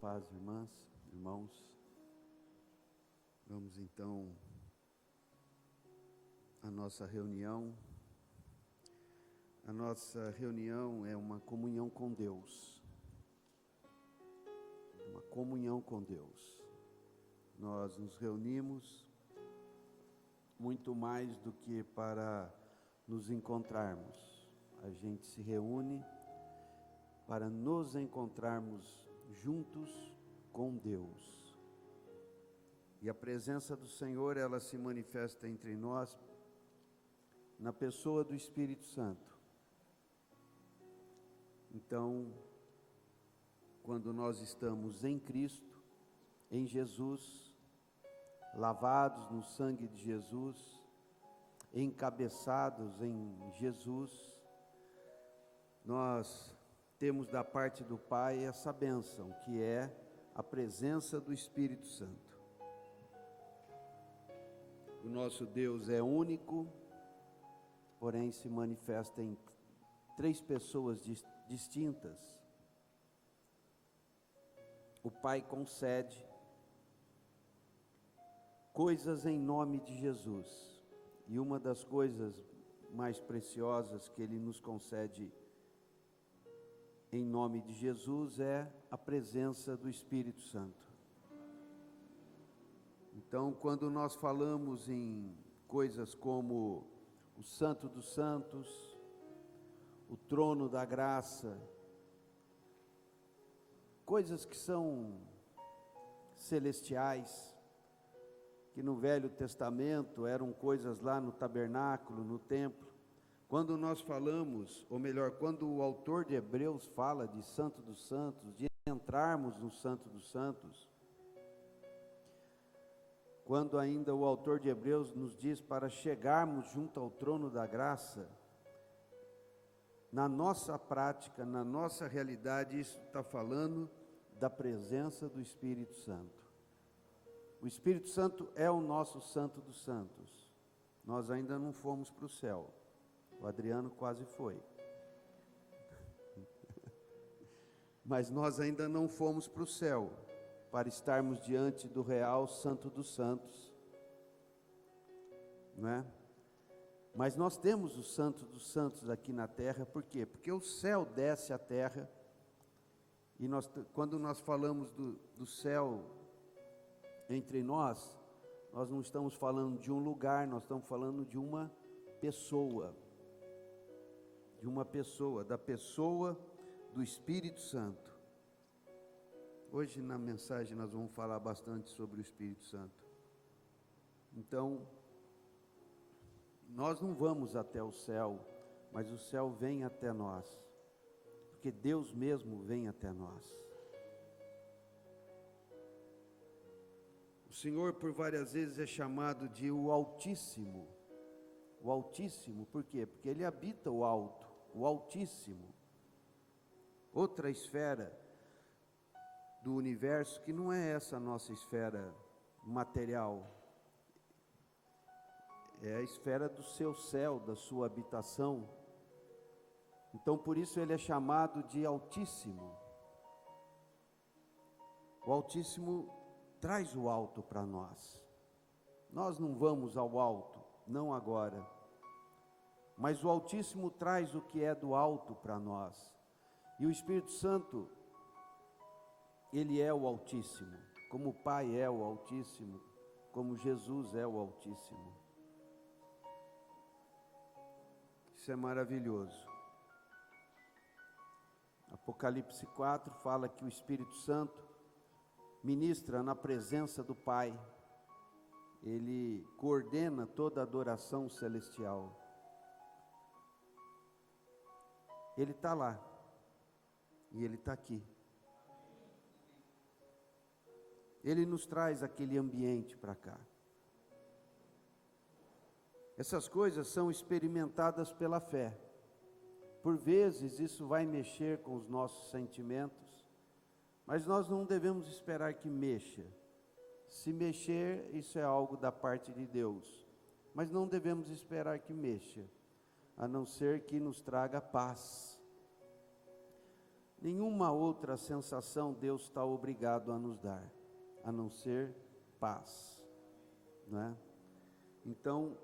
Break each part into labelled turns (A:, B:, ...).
A: paz, irmãs, irmãos. Vamos então à nossa reunião. A nossa reunião é uma comunhão com Deus. Uma comunhão com Deus. Nós nos reunimos muito mais do que para nos encontrarmos. A gente se reúne para nos encontrarmos juntos com Deus. E a presença do Senhor, ela se manifesta entre nós na pessoa do Espírito Santo. Então, quando nós estamos em Cristo, em Jesus, lavados no sangue de Jesus, encabeçados em Jesus, nós temos da parte do Pai essa bênção, que é a presença do Espírito Santo. O nosso Deus é único, porém se manifesta em três pessoas distintas. O Pai concede coisas em nome de Jesus, e uma das coisas mais preciosas que Ele nos concede em nome de Jesus é a presença do Espírito Santo. Então, quando nós falamos em coisas como o Santo dos Santos, o trono da graça, coisas que são celestiais, que no Velho Testamento eram coisas lá no tabernáculo, no templo. Quando nós falamos, ou melhor, quando o autor de Hebreus fala de Santo dos Santos, de entrarmos no Santo dos Santos, quando ainda o autor de Hebreus nos diz para chegarmos junto ao trono da graça, na nossa prática, na nossa realidade, isso está falando da presença do Espírito Santo. O Espírito Santo é o nosso Santo dos Santos. Nós ainda não fomos para o céu. O Adriano quase foi. Mas nós ainda não fomos para o céu, para estarmos diante do real Santo dos Santos, não é? Mas nós temos o Santo dos Santos aqui na terra, por quê? Porque o céu desce à terra, e quando nós falamos do céu entre nós não estamos falando de um lugar, nós estamos falando de uma pessoa, da pessoa do Espírito Santo. Hoje na mensagem nós vamos falar bastante sobre o Espírito Santo. Então, nós não vamos até o céu, mas o céu vem até nós, porque Deus mesmo vem até nós. O Senhor por várias vezes é chamado de o Altíssimo. O Altíssimo, por quê? Porque Ele habita o alto, o Altíssimo. Outra esfera do universo que não é essa nossa esfera material. É a esfera do seu céu, da sua habitação. Então por isso Ele é chamado de Altíssimo. O Altíssimo traz o alto para nós. Nós não vamos ao alto, não agora. Mas o Altíssimo traz o que é do alto para nós. E o Espírito Santo, Ele é o Altíssimo, como o Pai é o Altíssimo, como Jesus é o Altíssimo. Isso é maravilhoso. Apocalipse 4 fala que o Espírito Santo ministra na presença do Pai. Ele coordena toda a adoração celestial. Ele está lá, e Ele está aqui. Ele nos traz aquele ambiente para cá. Essas coisas são experimentadas pela fé. Por vezes isso vai mexer com os nossos sentimentos, mas nós não devemos esperar que mexa. Se mexer, isso é algo da parte de Deus, mas não devemos esperar que mexa, a não ser que nos traga paz. Nenhuma outra sensação Deus está obrigado a nos dar, a não ser paz, não é? Então,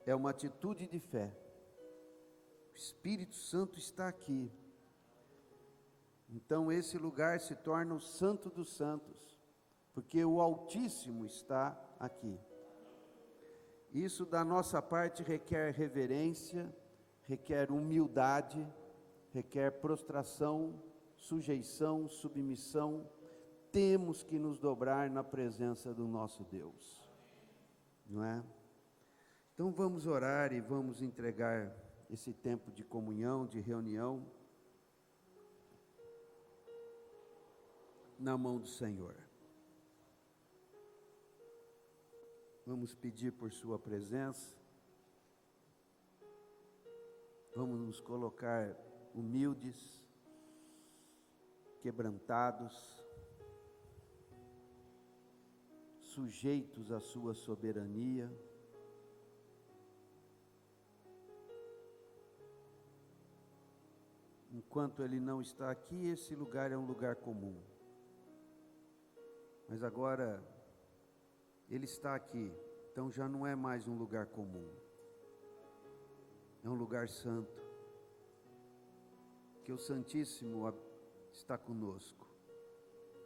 A: é uma atitude de fé. O Espírito Santo está aqui. Então esse lugar se torna o Santo dos Santos, porque o Altíssimo está aqui. Isso da nossa parte requer reverência, requer humildade, requer prostração, sujeição, submissão. Temos que nos dobrar na presença do nosso Deus, não é? Então vamos orar e vamos entregar esse tempo de comunhão, de reunião, na mão do Senhor. Vamos pedir por sua presença. Vamos nos colocar humildes, quebrantados, sujeitos à sua soberania. Enquanto Ele não está aqui, esse lugar é um lugar comum. Mas agora, Ele está aqui, então já não é mais um lugar comum. É um lugar santo, que o Santíssimo está conosco,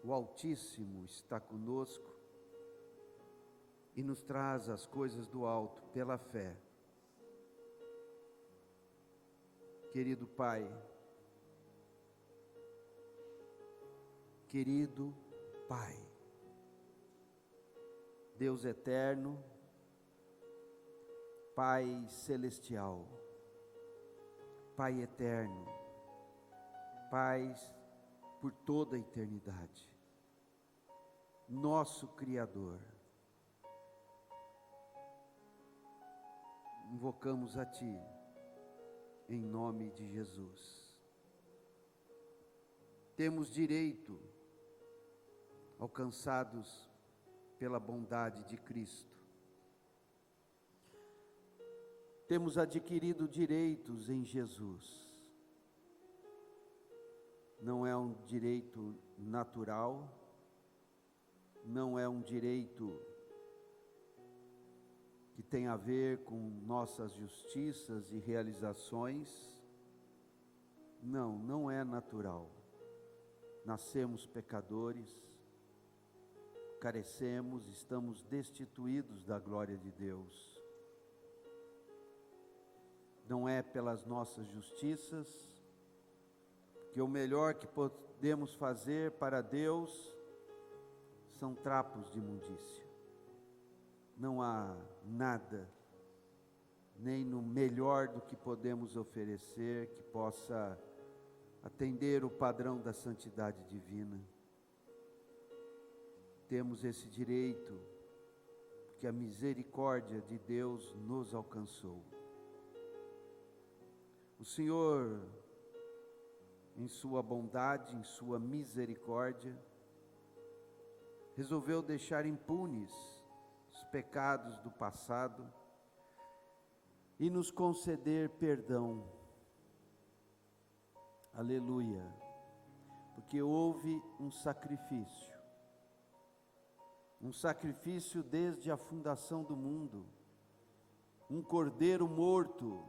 A: o Altíssimo está conosco e nos traz as coisas do alto pela fé. Querido Pai, querido Pai, Deus eterno, Pai celestial, Pai eterno, Pai por toda a eternidade, nosso Criador, invocamos a Ti, em nome de Jesus. Temos direito, alcançados pela bondade de Cristo. Temos adquirido direitos em Jesus. Não é um direito natural, não é um direito que tem a ver com nossas justiças e realizações. Não, não é natural. Nascemos pecadores, carecemos, estamos destituídos da glória de Deus. Não é pelas nossas justiças, que o melhor que podemos fazer para Deus são trapos de imundícia. Não há nada, nem no melhor do que podemos oferecer, que possa atender o padrão da santidade divina. Temos esse direito, porque a misericórdia de Deus nos alcançou. O Senhor, em sua bondade, em sua misericórdia, resolveu deixar impunes os pecados do passado e nos conceder perdão. Aleluia, porque houve um sacrifício desde a fundação do mundo, um cordeiro morto,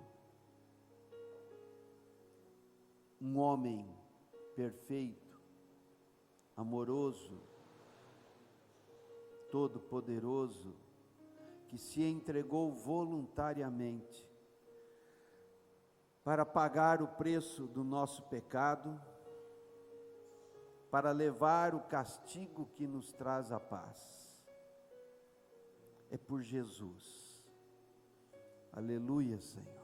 A: um homem perfeito, amoroso, todo-poderoso, que se entregou voluntariamente para pagar o preço do nosso pecado, para levar o castigo que nos traz a paz. É por Jesus. Aleluia, Senhor.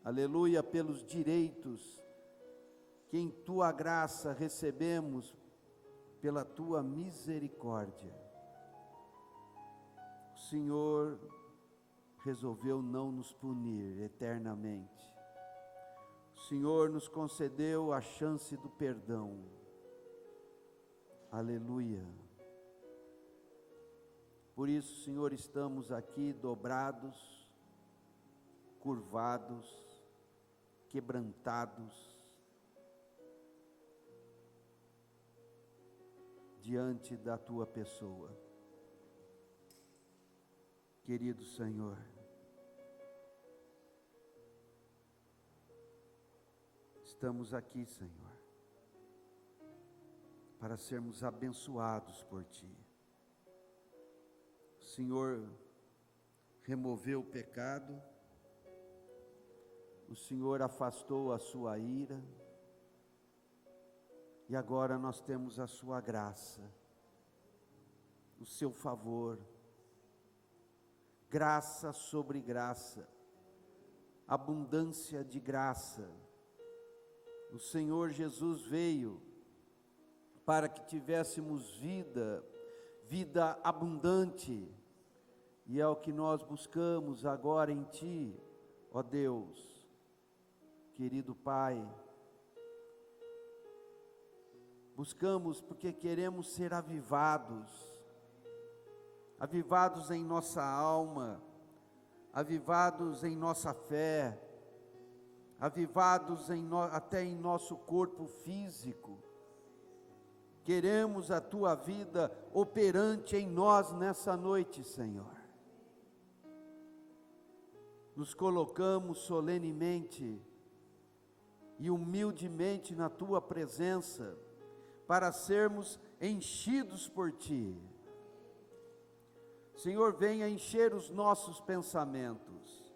A: Aleluia pelos direitos que em Tua graça recebemos pela Tua misericórdia. O Senhor resolveu não nos punir eternamente. O Senhor nos concedeu a chance do perdão. Aleluia. Por isso, Senhor, estamos aqui dobrados, curvados, quebrantados diante da tua pessoa. Querido Senhor, estamos aqui, Senhor, para sermos abençoados por Ti. O Senhor removeu o pecado, o Senhor afastou a sua ira, e agora nós temos a sua graça, o seu favor, graça sobre graça, abundância de graça. O Senhor Jesus veio para que tivéssemos vida abundante, e é o que nós buscamos agora em Ti, ó Deus, querido Pai. Buscamos porque queremos ser avivados em nossa alma, avivados em nossa fé, avivados até em nosso corpo físico. Queremos a Tua vida operante em nós nessa noite, Senhor. Nos colocamos solenemente e humildemente na Tua presença, para sermos enchidos por Ti. Senhor, venha encher os nossos pensamentos,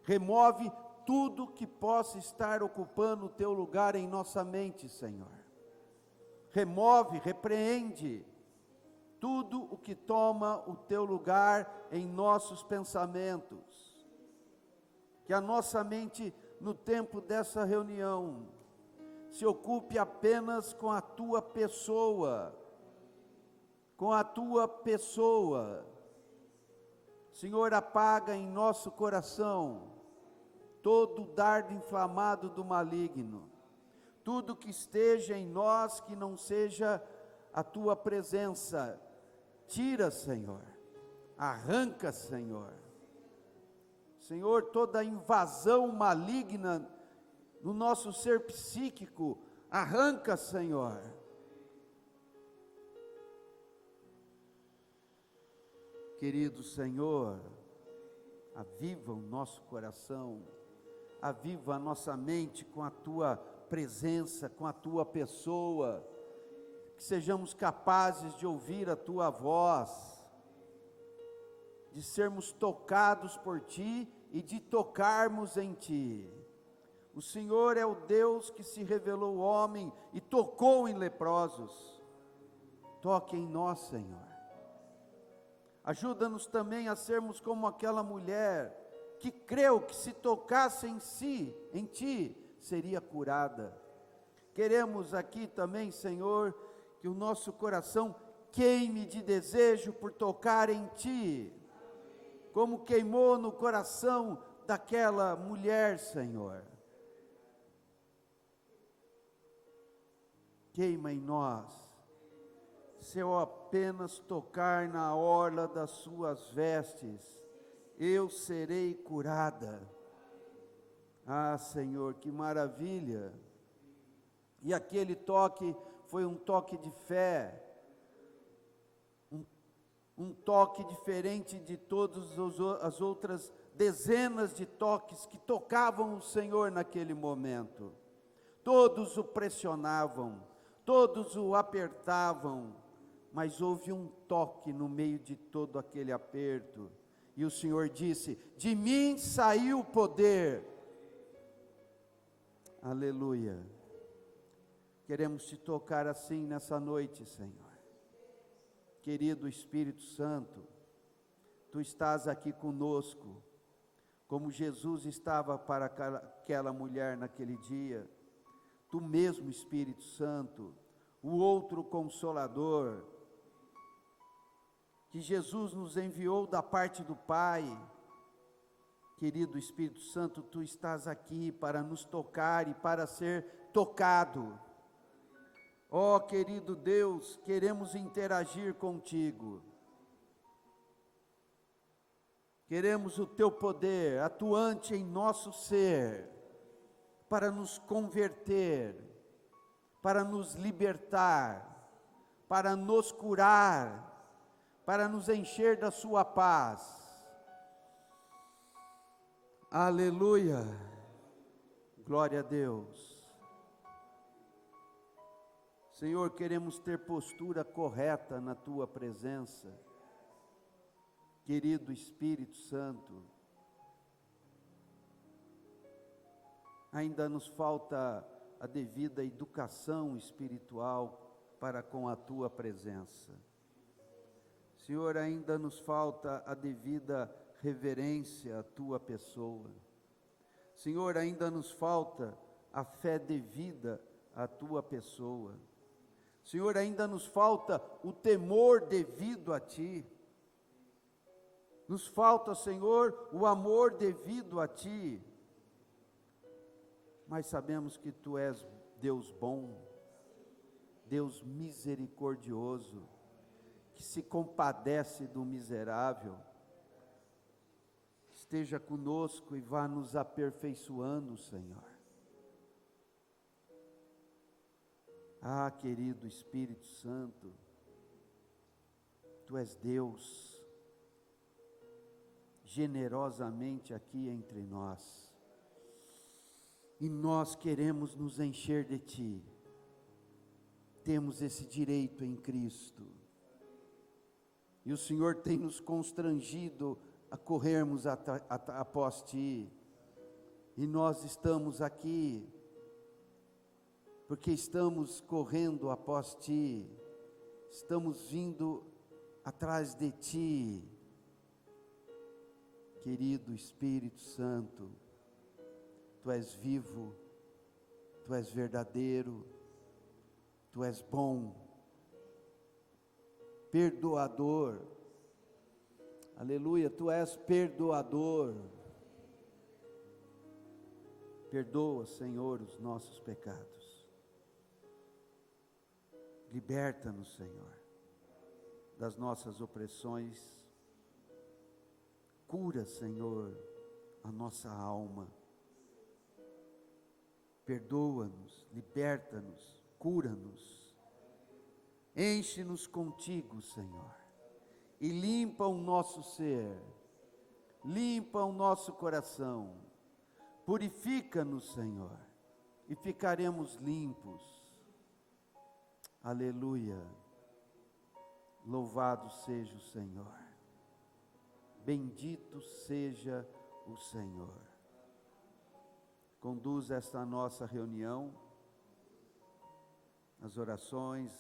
A: remove tudo que possa estar ocupando o Teu lugar em nossa mente, Senhor. Remove, repreende tudo o que toma o Teu lugar em nossos pensamentos. Que a nossa mente, no tempo dessa reunião, se ocupe apenas com a Tua pessoa, com a Tua pessoa. Senhor, apaga em nosso coração todo dardo inflamado do maligno, tudo que esteja em nós que não seja a Tua presença, tira, Senhor, arranca, Senhor. Senhor, toda invasão maligna no nosso ser psíquico, arranca, Senhor. Querido Senhor, aviva o nosso coração, aviva a nossa mente com a Tua presença, com a Tua pessoa, que sejamos capazes de ouvir a Tua voz, de sermos tocados por Ti e de tocarmos em Ti. O Senhor é o Deus que se revelou homem e tocou em leprosos. Toque em nós, Senhor. Ajuda-nos também a sermos como aquela mulher que creu que se tocasse em Ti, seria curada. Queremos aqui também, Senhor, que o nosso coração queime de desejo por tocar em Ti, como queimou no coração daquela mulher, Senhor. Queima em nós. Se eu apenas tocar na orla das Suas vestes, eu serei curada. Ah, Senhor, que maravilha! E aquele toque foi um toque de fé, um toque diferente de todas as outras dezenas de toques que tocavam o Senhor naquele momento. Todos o pressionavam, todos o apertavam, mas houve um toque no meio de todo aquele aperto, e o Senhor disse: de mim saiu o poder. Aleluia. Queremos Te tocar assim nessa noite, Senhor. Querido Espírito Santo, Tu estás aqui conosco, como Jesus estava para aquela mulher naquele dia. Tu mesmo, Espírito Santo, o outro Consolador, que Jesus nos enviou da parte do Pai. Querido Espírito Santo, Tu estás aqui para nos tocar e para ser tocado. Ó querido Deus, queremos interagir contigo. Queremos o Teu poder atuante em nosso ser, para nos converter, para nos libertar, para nos curar, para nos encher da sua paz. Aleluia, glória a Deus. Senhor, queremos ter postura correta na tua presença, querido Espírito Santo. Ainda nos falta a devida educação espiritual para com a tua presença. Senhor, ainda nos falta a devida reverência à tua pessoa. Senhor, ainda nos falta a fé devida à tua pessoa. Senhor, ainda nos falta o temor devido a ti. Nos falta, Senhor, o amor devido a ti. Mas sabemos que tu és Deus bom, Deus misericordioso, que se compadece do miserável. Esteja conosco e vá nos aperfeiçoando, Senhor. Ah, querido Espírito Santo, tu és Deus, generosamente aqui entre nós. E nós queremos nos encher de ti. Temos esse direito em Cristo. E o Senhor tem nos constrangido a corrermos após ti. E nós estamos aqui porque estamos correndo após ti. Estamos vindo atrás de ti. Querido Espírito Santo, tu és vivo, tu és verdadeiro, tu és bom, perdoador, aleluia, tu és perdoador. Perdoa, Senhor, os nossos pecados, liberta-nos, Senhor, das nossas opressões, cura, Senhor, a nossa alma. Perdoa-nos, liberta-nos, cura-nos, enche-nos contigo, Senhor, e limpa o nosso ser, limpa o nosso coração, purifica-nos, Senhor, e ficaremos limpos. Aleluia, louvado seja o Senhor, bendito seja o Senhor. Conduz esta nossa reunião, as orações,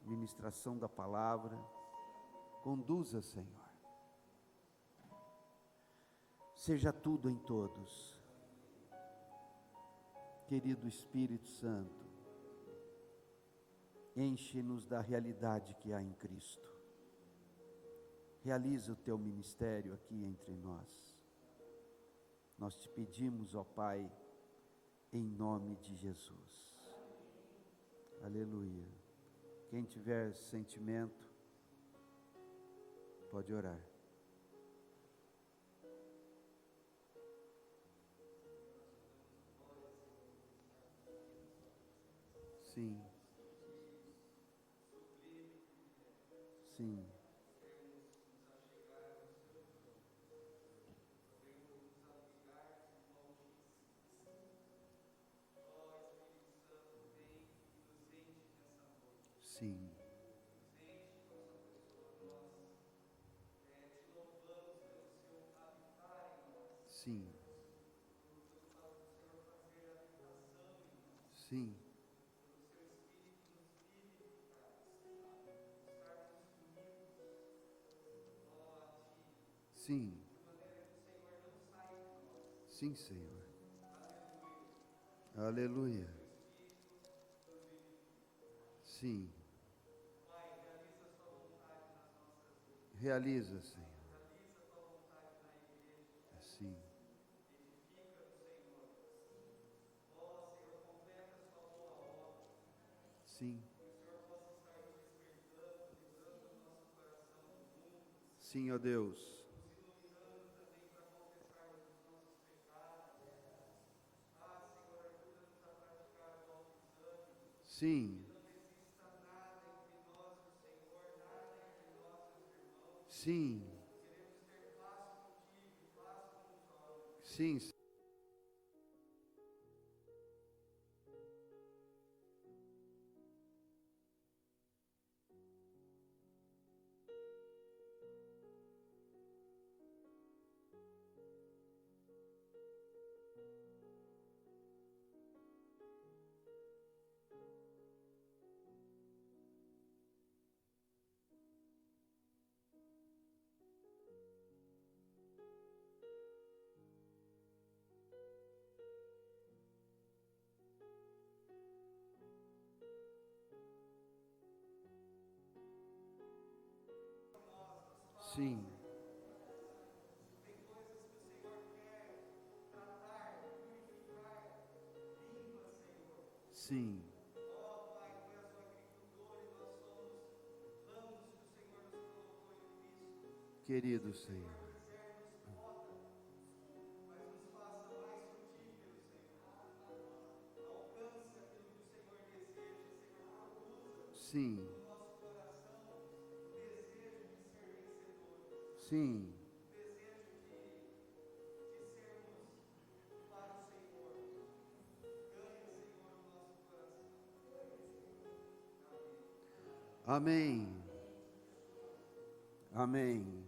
A: ministração da palavra. Conduza, Senhor. Seja tudo em todos. Querido Espírito Santo, enche-nos da realidade que há em Cristo. Realiza o teu ministério aqui entre nós. Nós te pedimos, ó Pai, em nome de Jesus. Aleluia. Quem tiver sentimento, pode orar. Sim. Sim. Sim. Sim. Sim. Sim. Sim, Senhor. Aleluia. Sim. Realiza, Senhor. Sim. Sim. Sim, ó Deus. Sim. Sim. Sim. Sim. Sim. Querido Senhor. Sim. Sim. Amém. Amém.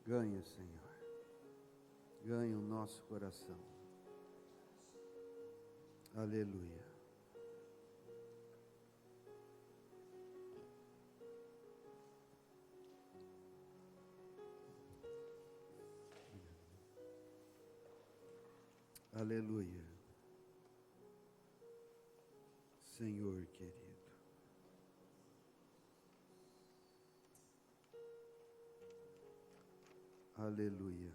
A: Ganha, Senhor. Ganha o nosso coração. Aleluia. Aleluia. Senhor querido. Aleluia.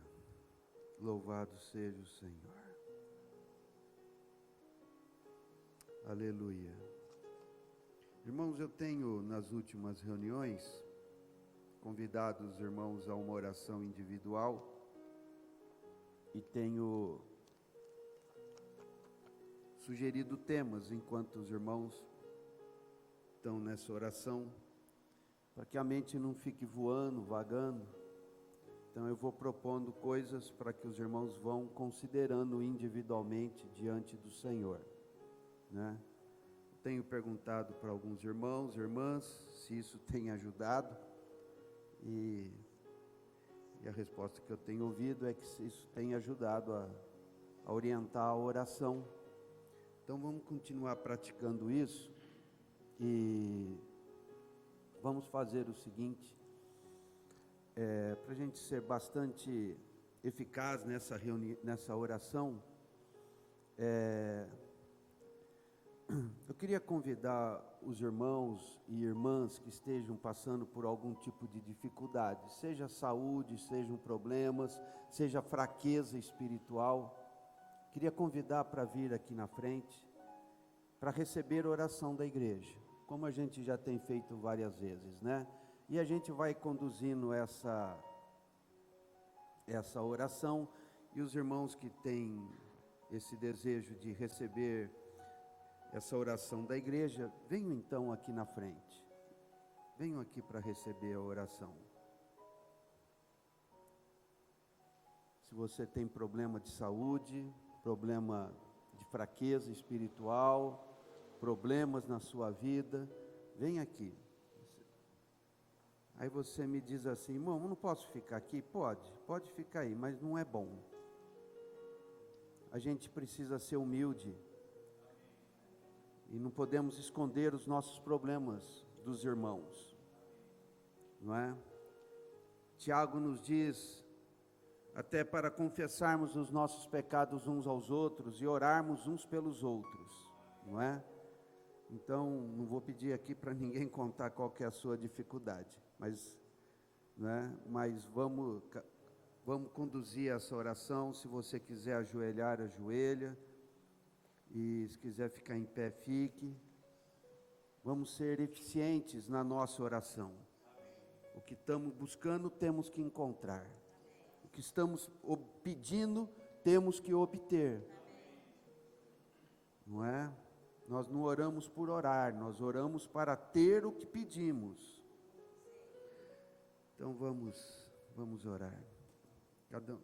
A: Louvado seja o Senhor. Aleluia. Irmãos, eu tenho nas últimas reuniões convidado os irmãos a uma oração individual e tenho sugerido temas enquanto os irmãos estão nessa oração, para que a mente não fique voando, vagando. Então eu vou propondo coisas para que os irmãos vão considerando individualmente diante do Senhor, né? Tenho perguntado para alguns irmãos, irmãs, se isso tem ajudado, e a resposta que eu tenho ouvido é que isso tem ajudado a orientar a oração. Então vamos continuar praticando isso, e vamos fazer o seguinte, para a gente ser bastante eficaz nessa oração, eu queria convidar os irmãos e irmãs que estejam passando por algum tipo de dificuldade, seja saúde, sejam problemas, seja fraqueza espiritual, queria convidar para vir aqui na frente, para receber a oração da igreja, como a gente já tem feito várias vezes, né? E a gente vai conduzindo essa oração, e os irmãos que têm esse desejo de receber essa oração da igreja, venham então aqui na frente, venham aqui para receber a oração. Se você tem problema de saúde, problema de fraqueza espiritual, problemas na sua vida, vem aqui. Aí você me diz assim, irmão, eu não posso ficar aqui? Pode ficar aí, mas não é bom. A gente precisa ser humilde. E não podemos esconder os nossos problemas dos irmãos, não é? Tiago nos diz, até para confessarmos os nossos pecados uns aos outros e orarmos uns pelos outros, não é? Então, não vou pedir aqui para ninguém contar qual que é a sua dificuldade, mas, né? Mas vamos conduzir essa oração. Se você quiser ajoelhar, ajoelha. E se quiser ficar em pé, fique. Vamos ser eficientes na nossa oração. O que estamos buscando, temos que encontrar. O que estamos pedindo, temos que obter. Não é? Nós não oramos por orar, nós oramos para ter o que pedimos. Então vamos orar.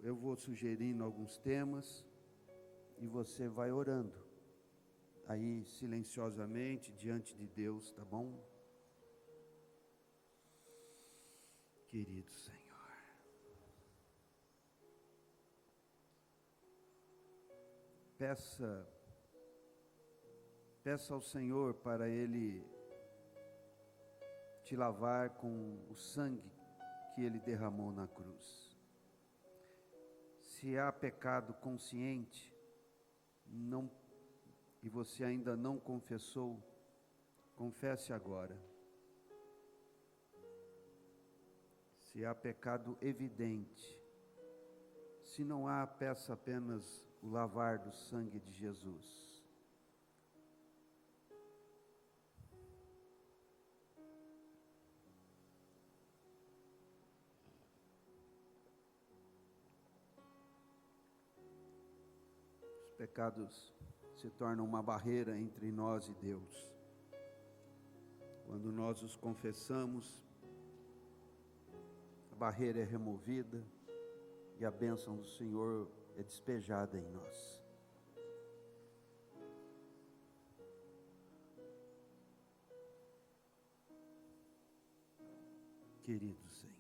A: Eu vou sugerindo alguns temas e você vai orando aí silenciosamente diante de Deus, tá bom? Querido Senhor, peça ao Senhor para Ele te lavar com o sangue que Ele derramou na cruz. Se há pecado consciente, e você ainda não confessou, confesse agora. Se há pecado evidente, se não há, peça apenas o lavar do sangue de Jesus. Pecados se tornam uma barreira entre nós e Deus. Quando nós os confessamos, a barreira é removida e a bênção do Senhor é despejada em nós. Querido Senhor,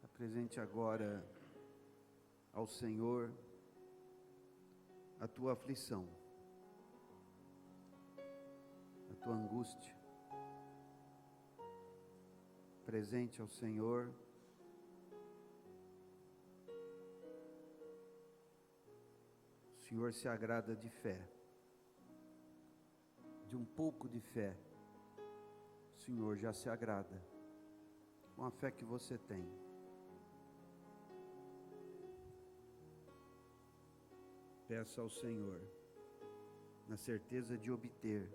A: apresente agora ao Senhor a tua aflição, a tua angústia. Presente ao Senhor o Senhor se agrada de fé, de um pouco de fé. O Senhor já se agrada com a fé que você tem. Peça ao Senhor, na certeza de obter.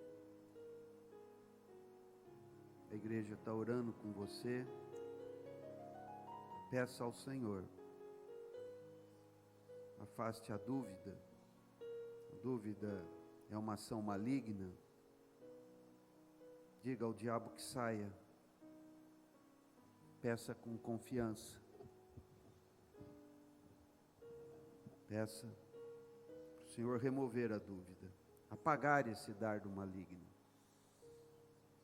A: A igreja está orando com você. Peça ao Senhor. Afaste a dúvida. A dúvida é uma ação maligna. Diga ao diabo que saia. Peça com confiança. Peça para o Senhor remover a dúvida, apagar esse dardo maligno.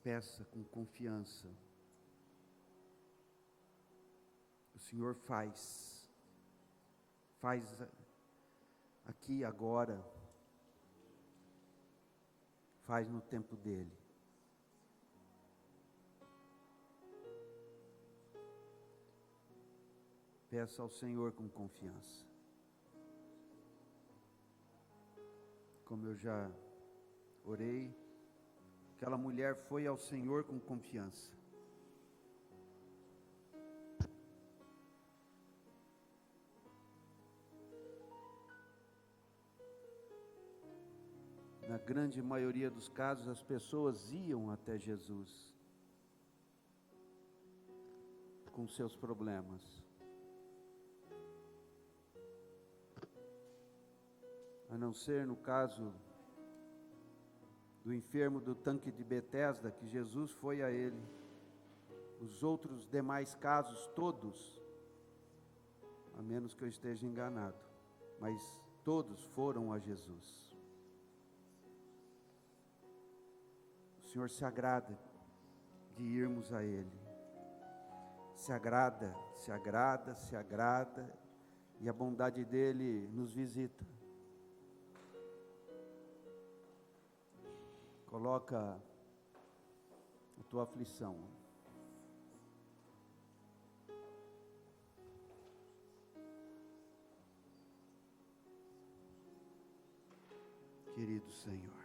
A: Peça com confiança. O Senhor faz aqui agora, faz no tempo dele. Peça ao Senhor com confiança. Como eu já orei, aquela mulher foi ao Senhor com confiança. Na grande maioria dos casos, as pessoas iam até Jesus com seus problemas. A não ser no caso do enfermo do tanque de Betesda, que Jesus foi a ele. Os outros demais casos, todos, a menos que eu esteja enganado, mas todos foram a Jesus. O Senhor se agrada de irmos a Ele. Se agrada, e a bondade dEle nos visita. Coloca a tua aflição. Querido Senhor,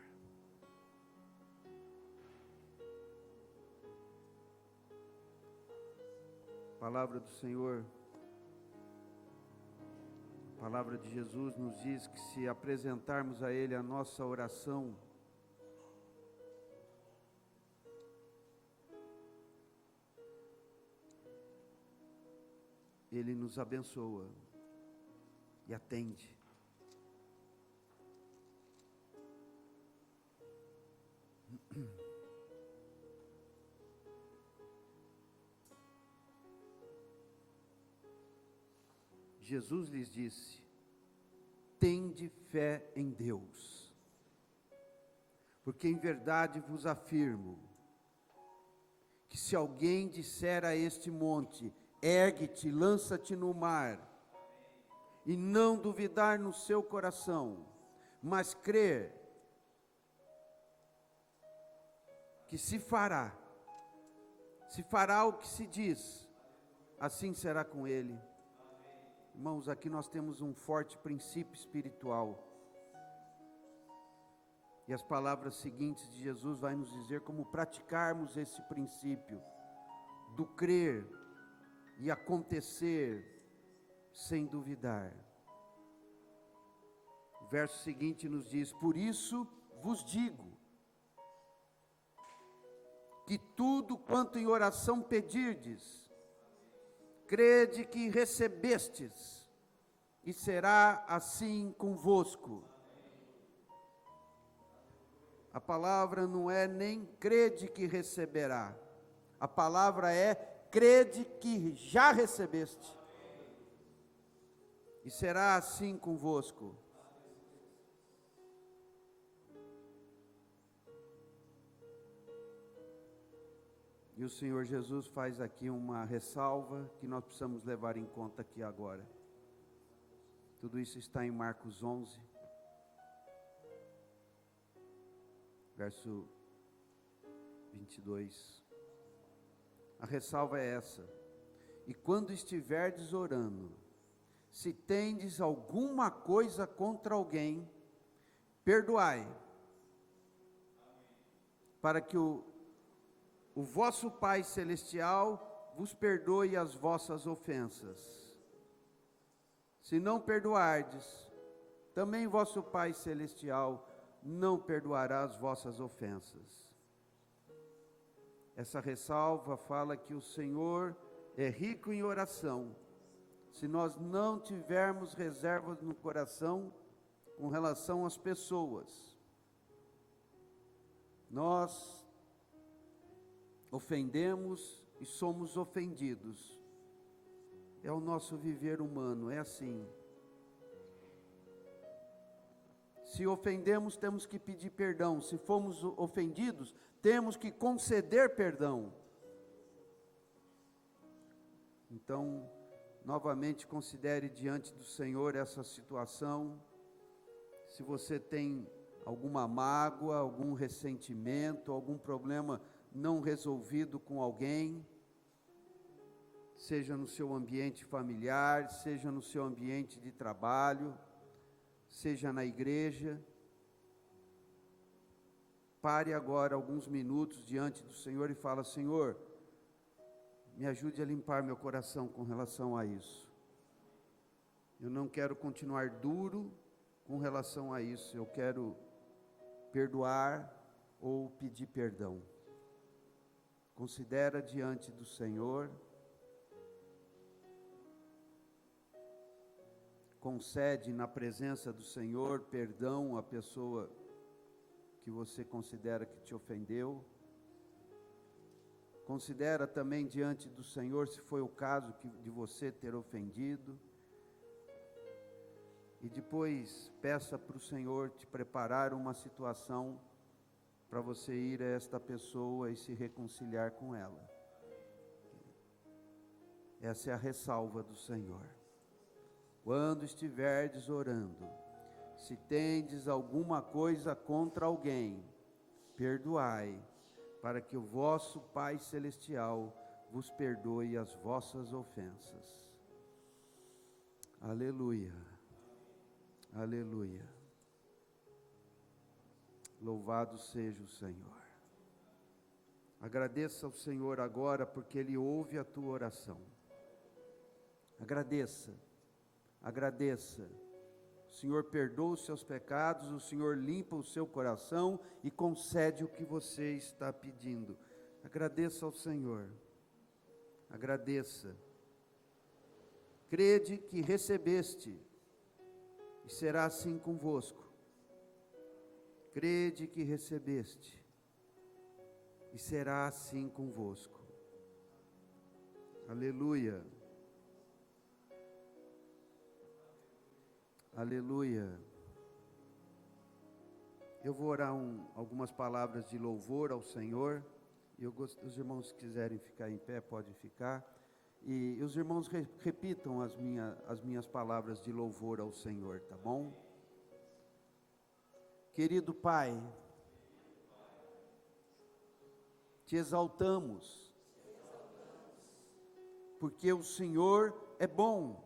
A: a palavra do Senhor, a palavra de Jesus nos diz que se apresentarmos a Ele a nossa oração, Ele nos abençoa e atende. Jesus lhes disse: tende fé em Deus, porque em verdade vos afirmo, que se alguém disser a este monte, ergue-te, lança-te no mar, e não duvidar no seu coração, mas crer que se fará o que se diz, assim será com ele. Irmãos, aqui nós temos um forte princípio espiritual. E as palavras seguintes de Jesus vai nos dizer como praticarmos esse princípio do crer e acontecer sem duvidar. O verso seguinte nos diz: por isso vos digo, que tudo quanto em oração pedirdes, crede que recebestes, e será assim convosco. A palavra não é nem crede que receberá, a palavra é crede que já recebeste, e será assim convosco. E o Senhor Jesus faz aqui uma ressalva que nós precisamos levar em conta aqui agora. Tudo isso está em Marcos 11, verso 22. A ressalva é essa: e quando estiverdes orando, se tendes alguma coisa contra alguém, perdoai, para que o vosso Pai Celestial vos perdoe as vossas ofensas. Se não perdoardes, também vosso Pai Celestial não perdoará as vossas ofensas. Essa ressalva fala que o Senhor é rico em oração. Se nós não tivermos reservas no coração com relação às pessoas, nós ofendemos e somos ofendidos. É o nosso viver humano, é assim. Se ofendemos, temos que pedir perdão. Se fomos ofendidos, temos que conceder perdão. Então, novamente, considere diante do Senhor essa situação. Se você tem alguma mágoa, algum ressentimento, algum problema não resolvido com alguém, seja no seu ambiente familiar, seja no seu ambiente de trabalho, seja na igreja, pare agora alguns minutos diante do Senhor e fala: Senhor, me ajude a limpar meu coração com relação a isso. Eu não quero continuar duro com relação a isso, eu quero perdoar ou pedir perdão. Considera diante do Senhor, concede na presença do Senhor perdão à pessoa que você considera que te ofendeu. Considera também diante do Senhor se foi o caso de você ter ofendido. E depois peça para o Senhor te preparar uma situação para você ir a esta pessoa e se reconciliar com ela. Essa é a ressalva do Senhor. Quando estiverdes orando, se tendes alguma coisa contra alguém, perdoai, para que o vosso Pai Celestial vos perdoe as vossas ofensas. Aleluia, aleluia. Louvado seja o Senhor. Agradeça ao Senhor agora, porque Ele ouve a tua oração. Agradeça, agradeça. O Senhor perdoa os seus pecados, o Senhor limpa o seu coração e concede o que você está pedindo. Agradeça ao Senhor. Agradeça. Crede que recebeste, e será assim convosco. Crede que recebeste, e será assim convosco. Aleluia. Aleluia. Eu vou orar algumas palavras de louvor ao Senhor. Os irmãos que quiserem ficar em pé, podem ficar. E os irmãos repitam as minhas palavras de louvor ao Senhor, tá bom? Querido Pai, te exaltamos, porque o Senhor é bom.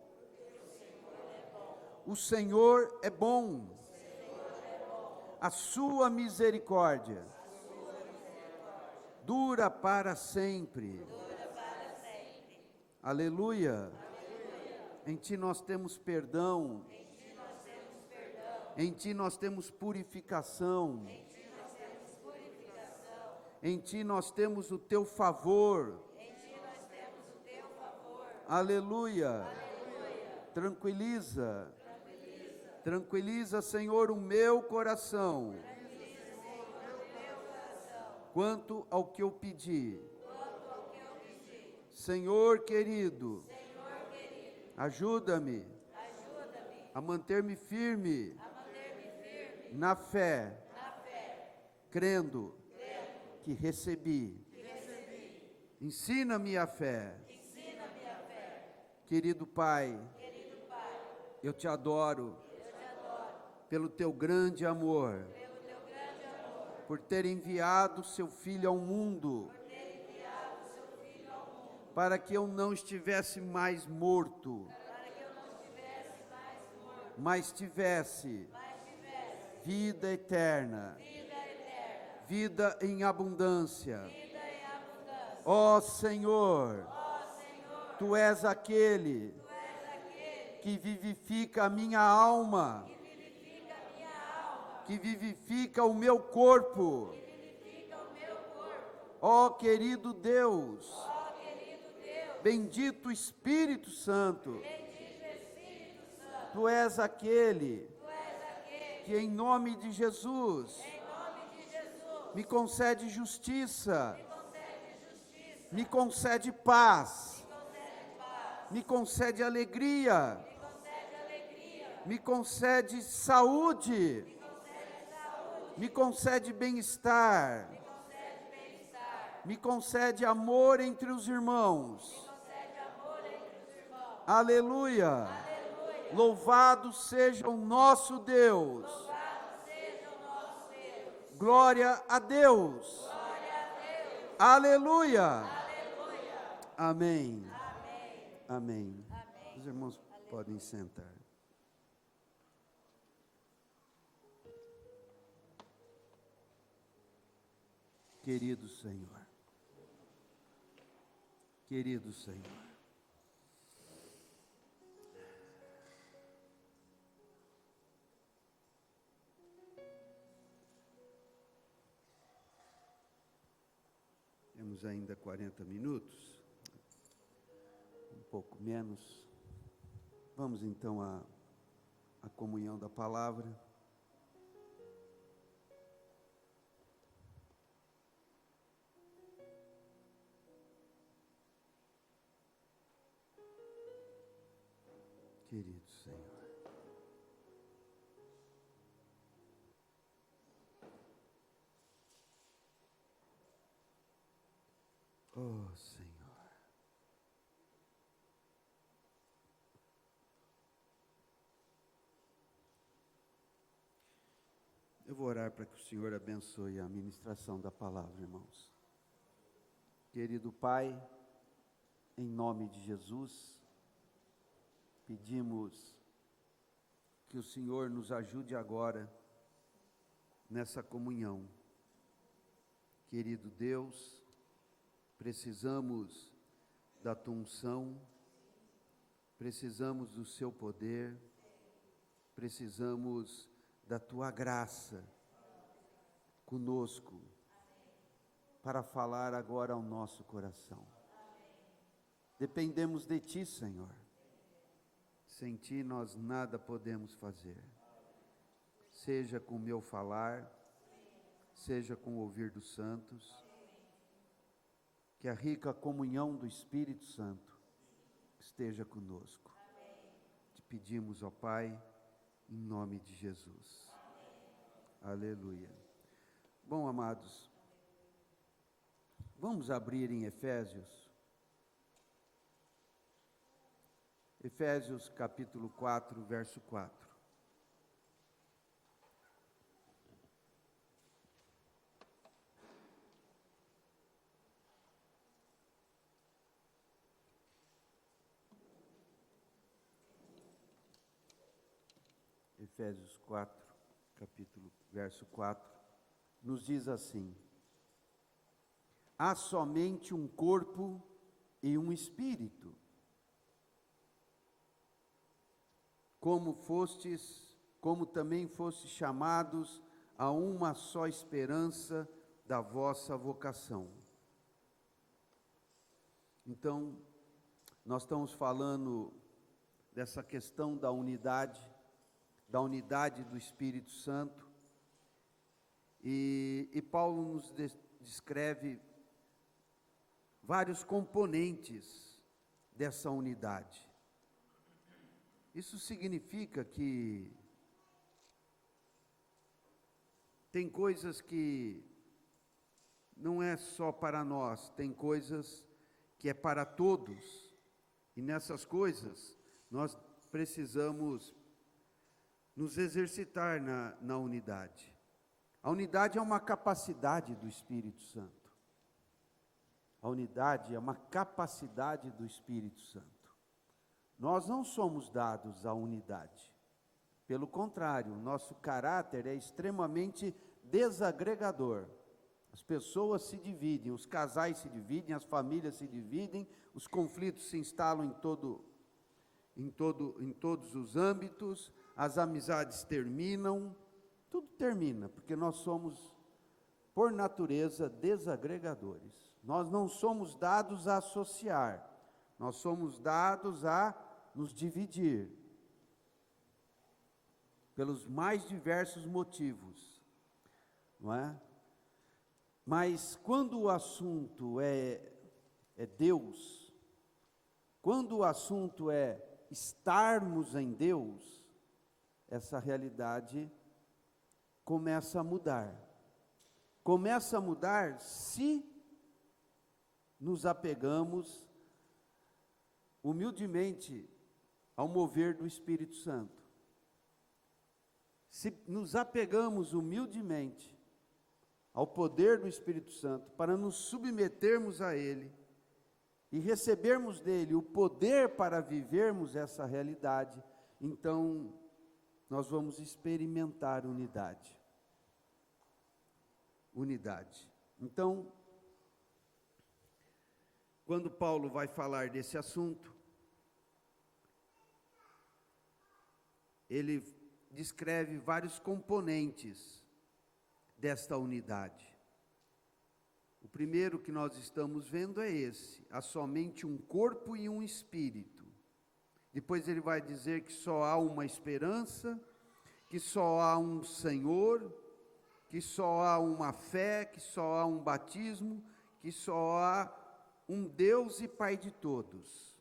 A: O Senhor é bom. A sua misericórdia dura para sempre. Aleluia. Em Ti nós temos perdão. Em Ti nós temos purificação. Em Ti nós temos o Teu favor. Aleluia. Tranquiliza. Tranquiliza, Senhor, o meu coração. Quanto ao que eu pedi. Senhor querido, ajuda-me a manter-me firme na fé, crendo que recebi. Ensina-me a fé. Querido Pai, eu te adoro pelo teu grande amor, por ter enviado seu Filho ao mundo, para que eu não estivesse mais morto, mas tivesse vida eterna, vida em abundância. Ó Senhor, Tu és aquele que vivifica a minha alma, que vivifica o meu corpo. Ó querido Deus, bendito Espírito Santo, Tu és aquele que em nome de Jesus me concede justiça, me concede paz, me concede alegria, me concede saúde, me concede bem-estar, me concede amor entre os irmãos. Aleluia. Louvado seja o nosso Deus. Glória a Deus. Aleluia. Amém. Amém. Os irmãos podem sentar. Querido Senhor. Querido Senhor. Temos ainda 40 minutos, um pouco menos. Vamos então à comunhão da palavra. Querido Senhor. Oh, Senhor. Eu vou orar para que o Senhor abençoe a ministração da palavra, irmãos. Querido Pai, em nome de Jesus, pedimos que o Senhor nos ajude agora nessa comunhão. Querido Deus, precisamos da Tua unção, precisamos do Seu poder, precisamos da Tua graça conosco, para falar agora ao nosso coração. Dependemos de Ti, Senhor. Sem ti nós nada podemos fazer. Seja com o meu falar, seja com o ouvir dos santos, que a rica comunhão do Espírito Santo esteja conosco. Te pedimos, ó Pai, em nome de Jesus. Aleluia. Bom, amados, vamos abrir em Efésios. Efésios capítulo 4, verso 4. Efésios 4, verso 4, nos diz assim: há somente um corpo e um espírito, como também fostes chamados a uma só esperança da vossa vocação. Então, nós estamos falando dessa questão da unidade do Espírito Santo, e Paulo nos descreve vários componentes dessa unidade. Isso significa que tem coisas que não é só para nós, tem coisas que é para todos, e nessas coisas nós precisamos nos exercitar na unidade. A unidade é uma capacidade do Espírito Santo. A unidade é uma capacidade do Espírito Santo. Nós não somos dados à unidade. Pelo contrário, nosso caráter é extremamente desagregador. As pessoas se dividem, os casais se dividem, as famílias se dividem, os conflitos se instalam em todos os âmbitos, as amizades terminam, tudo termina, porque nós somos, por natureza, desagregadores. Nós não somos dados a associar, nós somos dados a nos dividir, pelos mais diversos motivos, não é? Mas quando o assunto é Deus, quando o assunto é estarmos em Deus, essa realidade começa a mudar. Começa a mudar se nos apegamos humildemente ao mover do Espírito Santo. Se nos apegamos humildemente ao poder do Espírito Santo para nos submetermos a Ele e recebermos dele o poder para vivermos essa realidade, então nós vamos experimentar unidade. Unidade. Então, quando Paulo vai falar desse assunto, ele descreve vários componentes desta unidade. O primeiro que nós estamos vendo é esse: há somente um corpo e um espírito. Depois ele vai dizer que só há uma esperança, que só há um Senhor, que só há uma fé, que só há um batismo, que só há um Deus e Pai de todos.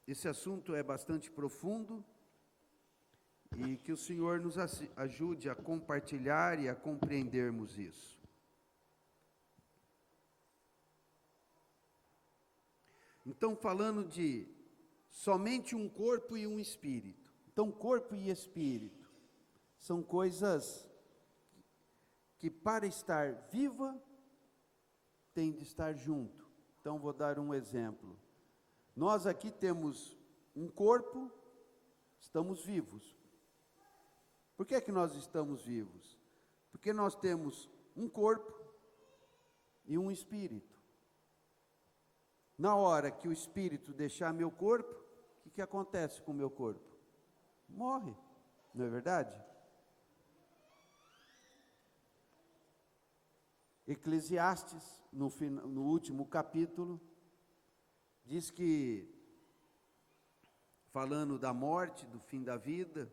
A: Esse assunto é bastante profundo, e que o Senhor nos ajude a compartilhar e a compreendermos isso. Então, falando de somente um corpo e um espírito. Então, corpo e espírito são coisas que, para estar viva, tem de estar junto. Então, vou dar um exemplo. Nós aqui temos um corpo, estamos vivos. Por que é que nós estamos vivos? Porque nós temos um corpo e um espírito. Na hora que o espírito deixar meu corpo, o que acontece com o meu corpo? Morre, não é verdade? Eclesiastes, no último capítulo, diz que falando da morte, do fim da vida,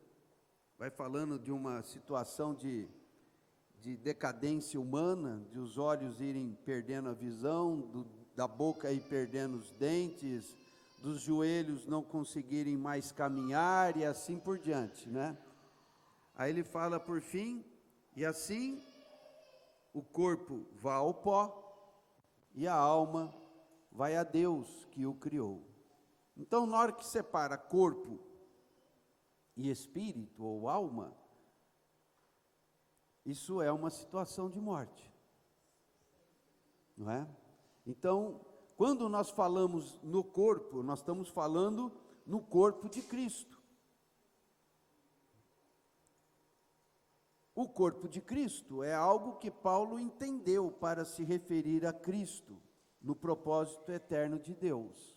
A: vai falando de uma situação de decadência humana, de os olhos irem perdendo a visão, da boca ir perdendo os dentes, dos joelhos não conseguirem mais caminhar e assim por diante, né? Aí ele fala por fim, e assim o corpo vai ao pó e a alma vai a Deus que o criou. Então, na hora que separa corpo e espírito ou alma, isso é uma situação de morte, não é? Então, quando nós falamos no corpo, nós estamos falando no corpo de Cristo. O corpo de Cristo é algo que Paulo entendeu para se referir a Cristo, no propósito eterno de Deus.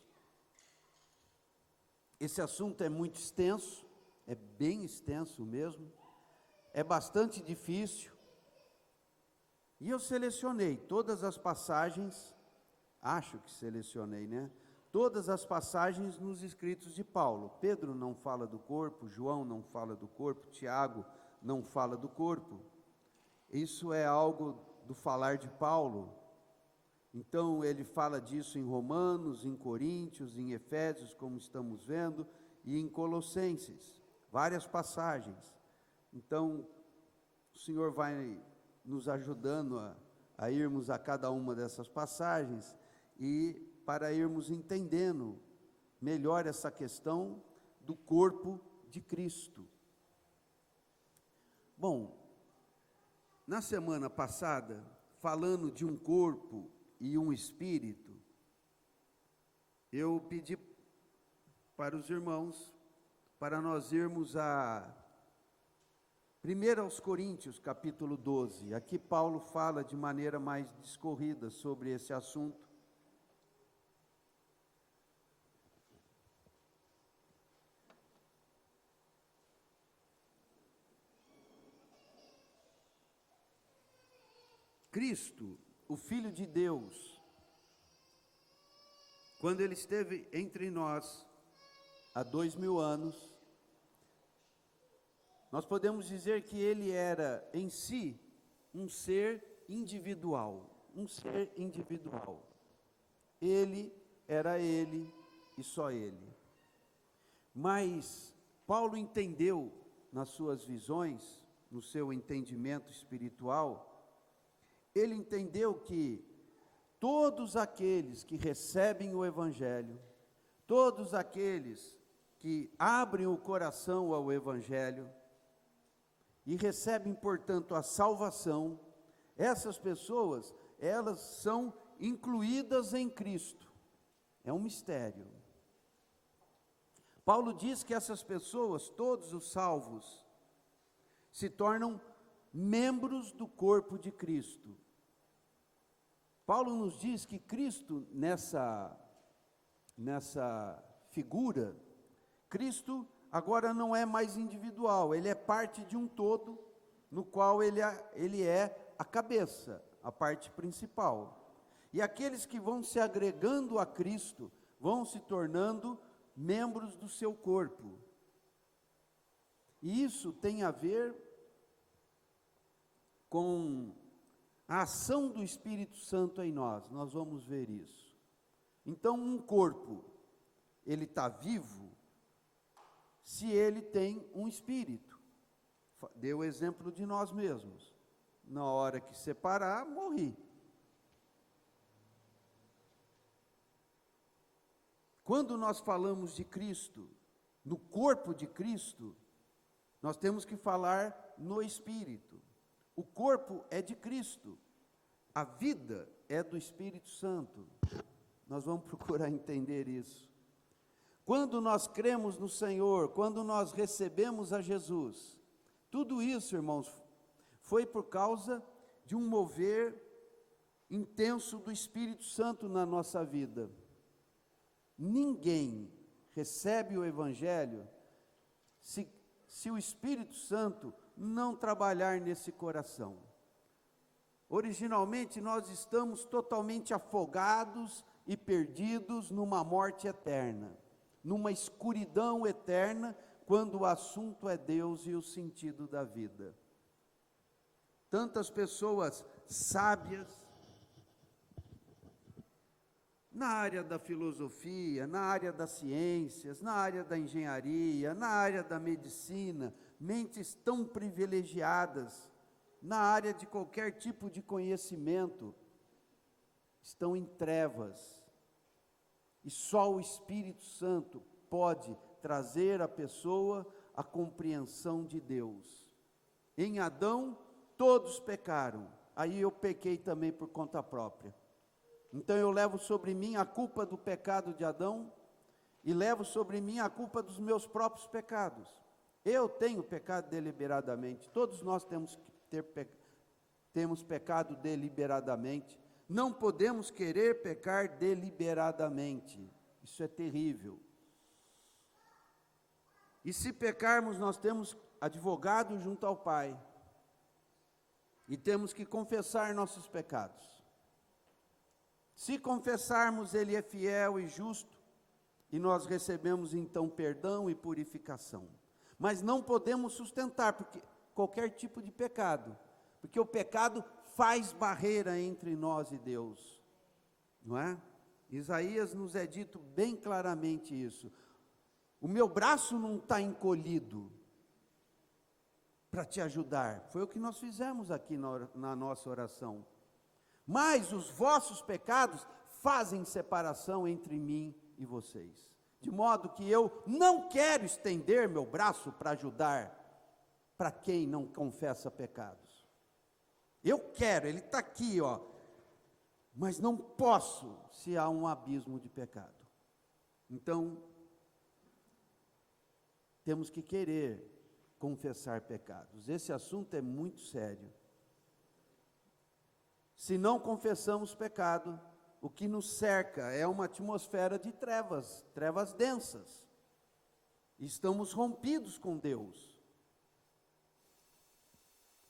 A: Esse assunto é muito extenso, é bem extenso mesmo, é bastante difícil, e eu selecionei todas as passagens, acho que selecionei, né? Todas as passagens nos escritos de Paulo. Pedro não fala do corpo, João não fala do corpo, Tiago não fala do corpo. Isso é algo do falar de Paulo. Então ele fala disso em Romanos, em Coríntios, em Efésios, como estamos vendo, e em Colossenses, várias passagens. Então o Senhor vai nos ajudando a irmos a cada uma dessas passagens e para irmos entendendo melhor essa questão do corpo de Cristo. Bom, na semana passada, falando de um corpo e um espírito, eu pedi para os irmãos, para nós irmos a 1 aos Coríntios, capítulo 12. Aqui Paulo fala de maneira mais discorrida sobre esse assunto. Cristo, o Filho de Deus, quando ele esteve entre nós, há 2000 anos, nós podemos dizer que ele era em si um ser individual, Ele era ele e só ele. Mas Paulo entendeu nas suas visões, no seu entendimento espiritual, ele entendeu que todos aqueles que recebem o Evangelho, todos aqueles que abrem o coração ao Evangelho e recebem, portanto, a salvação, essas pessoas, elas são incluídas em Cristo. É um mistério. Paulo diz que essas pessoas, todos os salvos, se tornam membros do corpo de Cristo. Paulo nos diz que Cristo, nessa figura, Cristo agora não é mais individual, ele é parte de um todo, no qual ele é a cabeça, a parte principal. E aqueles que vão se agregando a Cristo, vão se tornando membros do seu corpo. E isso tem a ver com a ação do Espírito Santo em nós vamos ver isso. Então, um corpo, ele está vivo, se ele tem um espírito. Deu o exemplo de nós mesmos. Na hora que separar, morri. Quando nós falamos de Cristo, no corpo de Cristo, nós temos que falar no espírito. O corpo é de Cristo, a vida é do Espírito Santo. Nós vamos procurar entender isso. Quando nós cremos no Senhor, quando nós recebemos a Jesus, tudo isso, irmãos, foi por causa de um mover intenso do Espírito Santo na nossa vida. Ninguém recebe o Evangelho se o Espírito Santo não trabalhar nesse coração. Originalmente nós estamos totalmente afogados e perdidos numa morte eterna. numa escuridão eterna, quando o assunto é Deus e o sentido da vida. Tantas pessoas sábias, na área da filosofia, na área das ciências, na área da engenharia, na área da medicina, mentes tão privilegiadas, na área de qualquer tipo de conhecimento, estão em trevas. E só o Espírito Santo pode trazer à pessoa a compreensão de Deus. Em Adão, todos pecaram. Aí eu pequei também por conta própria. Então eu levo sobre mim a culpa do pecado de Adão e levo sobre mim a culpa dos meus próprios pecados. Eu tenho pecado deliberadamente. Todos nós temos pecado deliberadamente. Não podemos querer pecar deliberadamente. Isso é terrível. E se pecarmos, nós temos advogado junto ao Pai. E temos que confessar nossos pecados. Se confessarmos, Ele é fiel e justo, e nós recebemos então perdão e purificação. Mas não podemos sustentar qualquer tipo de pecado, porque o pecado faz barreira entre nós e Deus, não é? Isaías nos é dito bem claramente isso. O meu braço não está encolhido para te ajudar. Foi o que nós fizemos aqui na nossa oração. Mas os vossos pecados fazem separação entre mim e vocês. De modo que eu não quero estender meu braço para ajudar para quem não confessa pecados. Eu quero, ele está aqui, ó. Mas não posso se há um abismo de pecado. Então, temos que querer confessar pecados. Esse assunto é muito sério. Se não confessamos pecado, o que nos cerca é uma atmosfera de trevas, trevas densas. Estamos rompidos com Deus.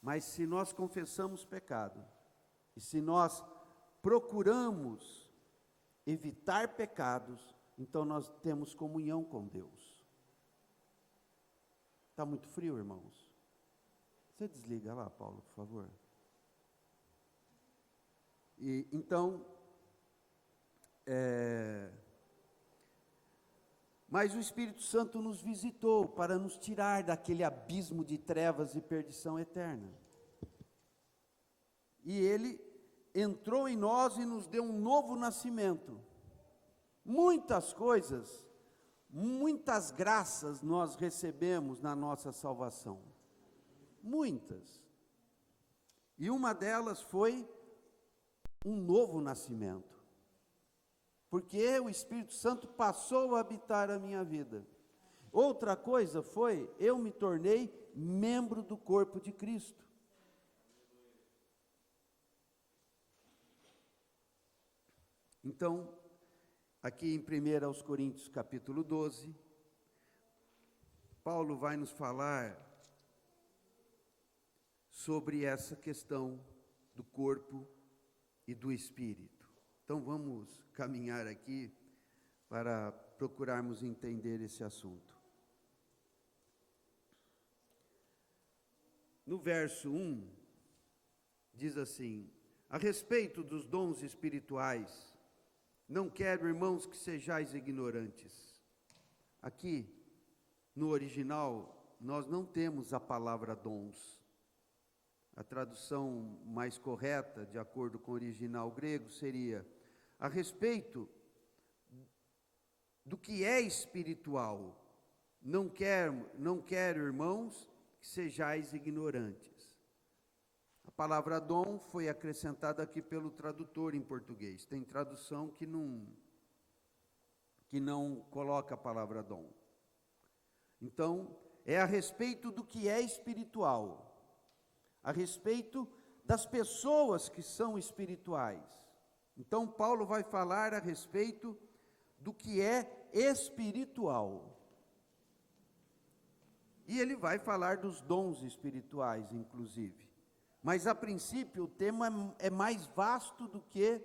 A: Mas se nós confessamos pecado, e se nós procuramos evitar pecados, então nós temos comunhão com Deus. Está muito frio, irmãos? Você desliga lá, Paulo, por favor. E então, mas o Espírito Santo nos visitou para nos tirar daquele abismo de trevas e perdição eterna. E Ele entrou em nós e nos deu um novo nascimento. Muitas coisas, muitas graças nós recebemos na nossa salvação. Muitas. E uma delas foi um novo nascimento, porque o Espírito Santo passou a habitar a minha vida. Outra coisa foi, eu me tornei membro do corpo de Cristo. Então, aqui em 1 Coríntios capítulo 12, Paulo vai nos falar sobre essa questão do corpo e do Espírito. Então vamos caminhar aqui para procurarmos entender esse assunto. No verso 1, diz assim: a respeito dos dons espirituais, não quero, irmãos, que sejais ignorantes. Aqui, no original, nós não temos a palavra dons. A tradução mais correta, de acordo com o original grego, seria: a respeito do que é espiritual, não quero, irmãos, que sejais ignorantes. A palavra dom foi acrescentada aqui pelo tradutor em português. Tem tradução que não coloca a palavra dom. Então, é a respeito do que é espiritual, a respeito das pessoas que são espirituais. Então, Paulo vai falar a respeito do que é espiritual. E ele vai falar dos dons espirituais, inclusive. Mas, a princípio, o tema é mais vasto do que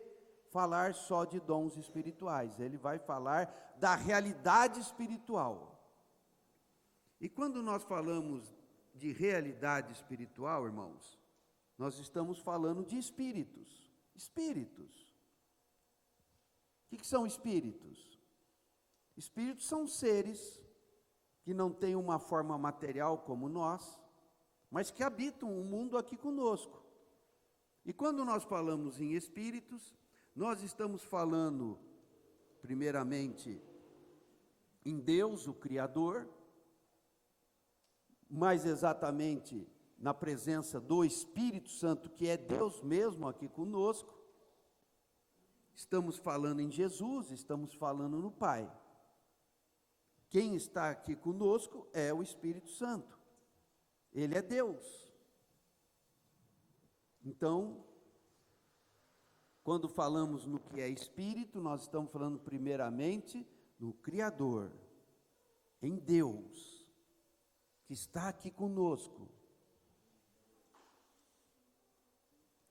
A: falar só de dons espirituais, ele vai falar da realidade espiritual. E quando nós falamos de realidade espiritual, irmãos, nós estamos falando de espíritos. Espíritos. O que são espíritos? Espíritos são seres que não têm uma forma material como nós, mas que habitam o mundo aqui conosco. E quando nós falamos em espíritos, nós estamos falando, primeiramente, em Deus, o Criador, mais exatamente na presença do Espírito Santo, que é Deus mesmo aqui conosco. Estamos falando em Jesus, estamos falando no Pai. Quem está aqui conosco é o Espírito Santo. Ele é Deus. Então, quando falamos no que é Espírito, nós estamos falando primeiramente no Criador, em Deus, que está aqui conosco.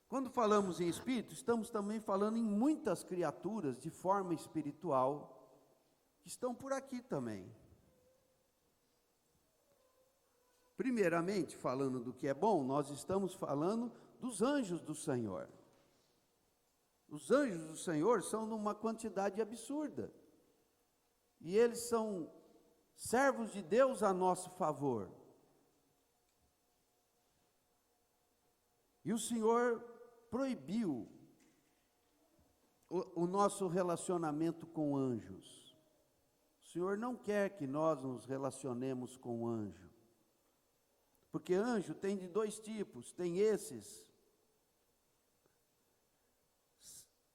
A: Quando falamos em Espírito, estamos também falando em muitas criaturas de forma espiritual, que estão por aqui também. Primeiramente, falando do que é bom, nós estamos falando dos anjos do Senhor. Os anjos do Senhor são numa quantidade absurda. E eles são servos de Deus a nosso favor. E o Senhor proibiu o nosso relacionamento com anjos. O Senhor não quer que nós nos relacionemos com anjo. Porque anjo tem de dois tipos. Tem esses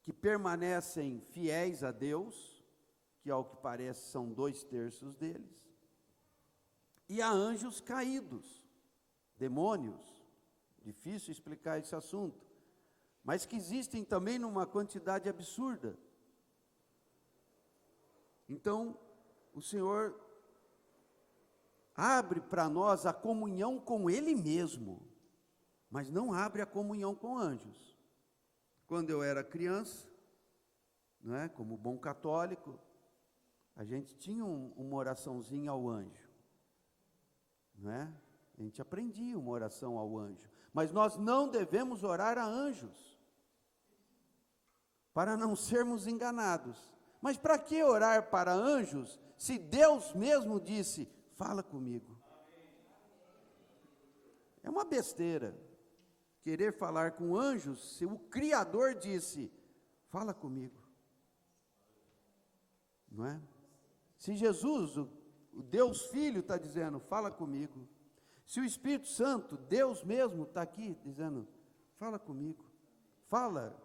A: que permanecem fiéis a Deus, que ao que parece são 2/3 deles, e há anjos caídos, demônios, difícil explicar esse assunto, mas que existem também numa quantidade absurda. Então, o Senhor abre para nós a comunhão com Ele mesmo, mas não abre a comunhão com anjos. Quando eu era criança, não é, como bom católico, a gente tinha uma oraçãozinha ao anjo, não é? A gente aprendia uma oração ao anjo, mas nós não devemos orar a anjos, para não sermos enganados. Mas para que orar para anjos, se Deus mesmo disse, fala comigo? É uma besteira querer falar com anjos, se o Criador disse, fala comigo. Não é? Se Jesus, o Deus Filho, está dizendo, fala comigo. Se o Espírito Santo, Deus mesmo, está aqui dizendo, fala comigo. Fala.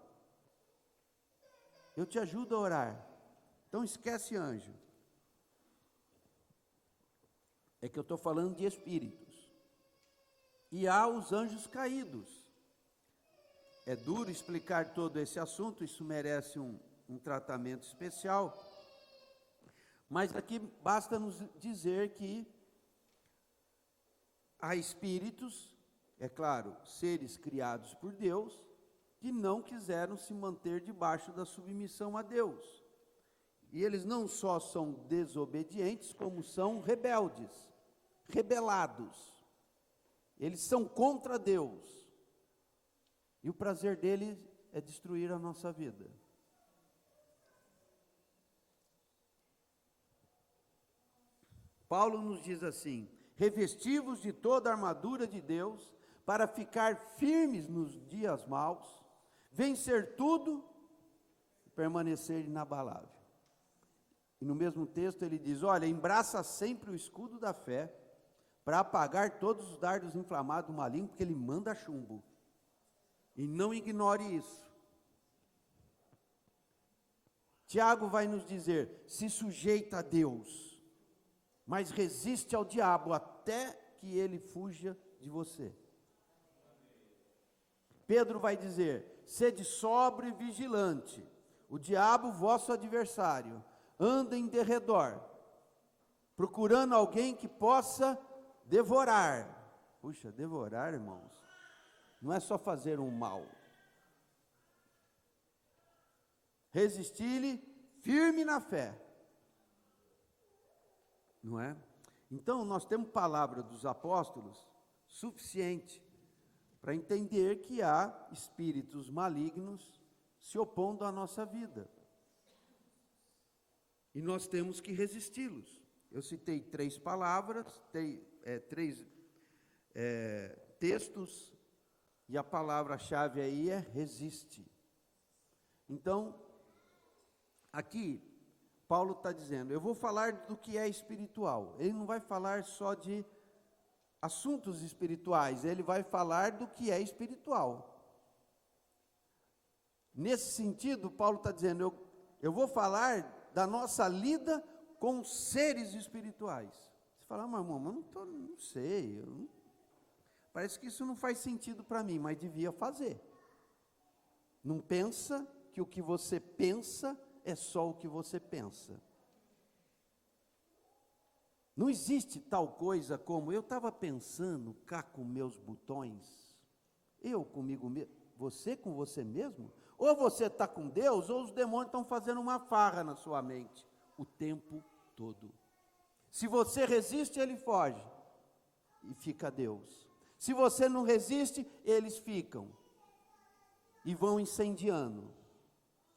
A: Eu te ajudo a orar. Então esquece anjo. É que eu estou falando de espíritos. E há os anjos caídos. É duro explicar todo esse assunto, isso merece um tratamento especial. Mas aqui basta nos dizer que há espíritos, é claro, seres criados por Deus, que não quiseram se manter debaixo da submissão a Deus. E eles não só são desobedientes, como são rebeldes, rebelados. Eles são contra Deus. E o prazer deles é destruir a nossa vida. Paulo nos diz assim, revesti-vos de toda a armadura de Deus, para ficar firmes nos dias maus, vencer tudo e permanecer inabalável. E no mesmo texto ele diz, olha, embraça sempre o escudo da fé, para apagar todos os dardos inflamados do maligno, porque ele manda chumbo. E não ignore isso. Tiago vai nos dizer, se sujeita a Deus, mas resiste ao diabo até que ele fuja de você. Pedro vai dizer, sede sóbrio e vigilante, o diabo, vosso adversário, anda em derredor, procurando alguém que possa devorar. Puxa, devorar, irmãos, não é só fazer um mal. resisti-lhe firme na fé. Não é? Então, nós temos palavra dos apóstolos suficiente para entender que há espíritos malignos se opondo à nossa vida. E nós temos que resisti-los. Eu citei 3 palavras, três textos, e a palavra-chave aí é resiste. Então, aqui, Paulo está dizendo, eu vou falar do que é espiritual. Ele não vai falar só de assuntos espirituais, ele vai falar do que é espiritual. Nesse sentido, Paulo está dizendo, eu vou falar da nossa lida com seres espirituais. Você fala, mas irmão, não sei, parece que isso não faz sentido para mim, mas devia fazer. Não pensa que o que você pensa é só o que você pensa. Não existe tal coisa como, eu estava pensando cá com meus botões, eu comigo mesmo, você com você mesmo? Ou você está com Deus, ou os demônios estão fazendo uma farra na sua mente, o tempo todo. Se você resiste, ele foge, e fica Deus. Se você não resiste, eles ficam, e vão incendiando,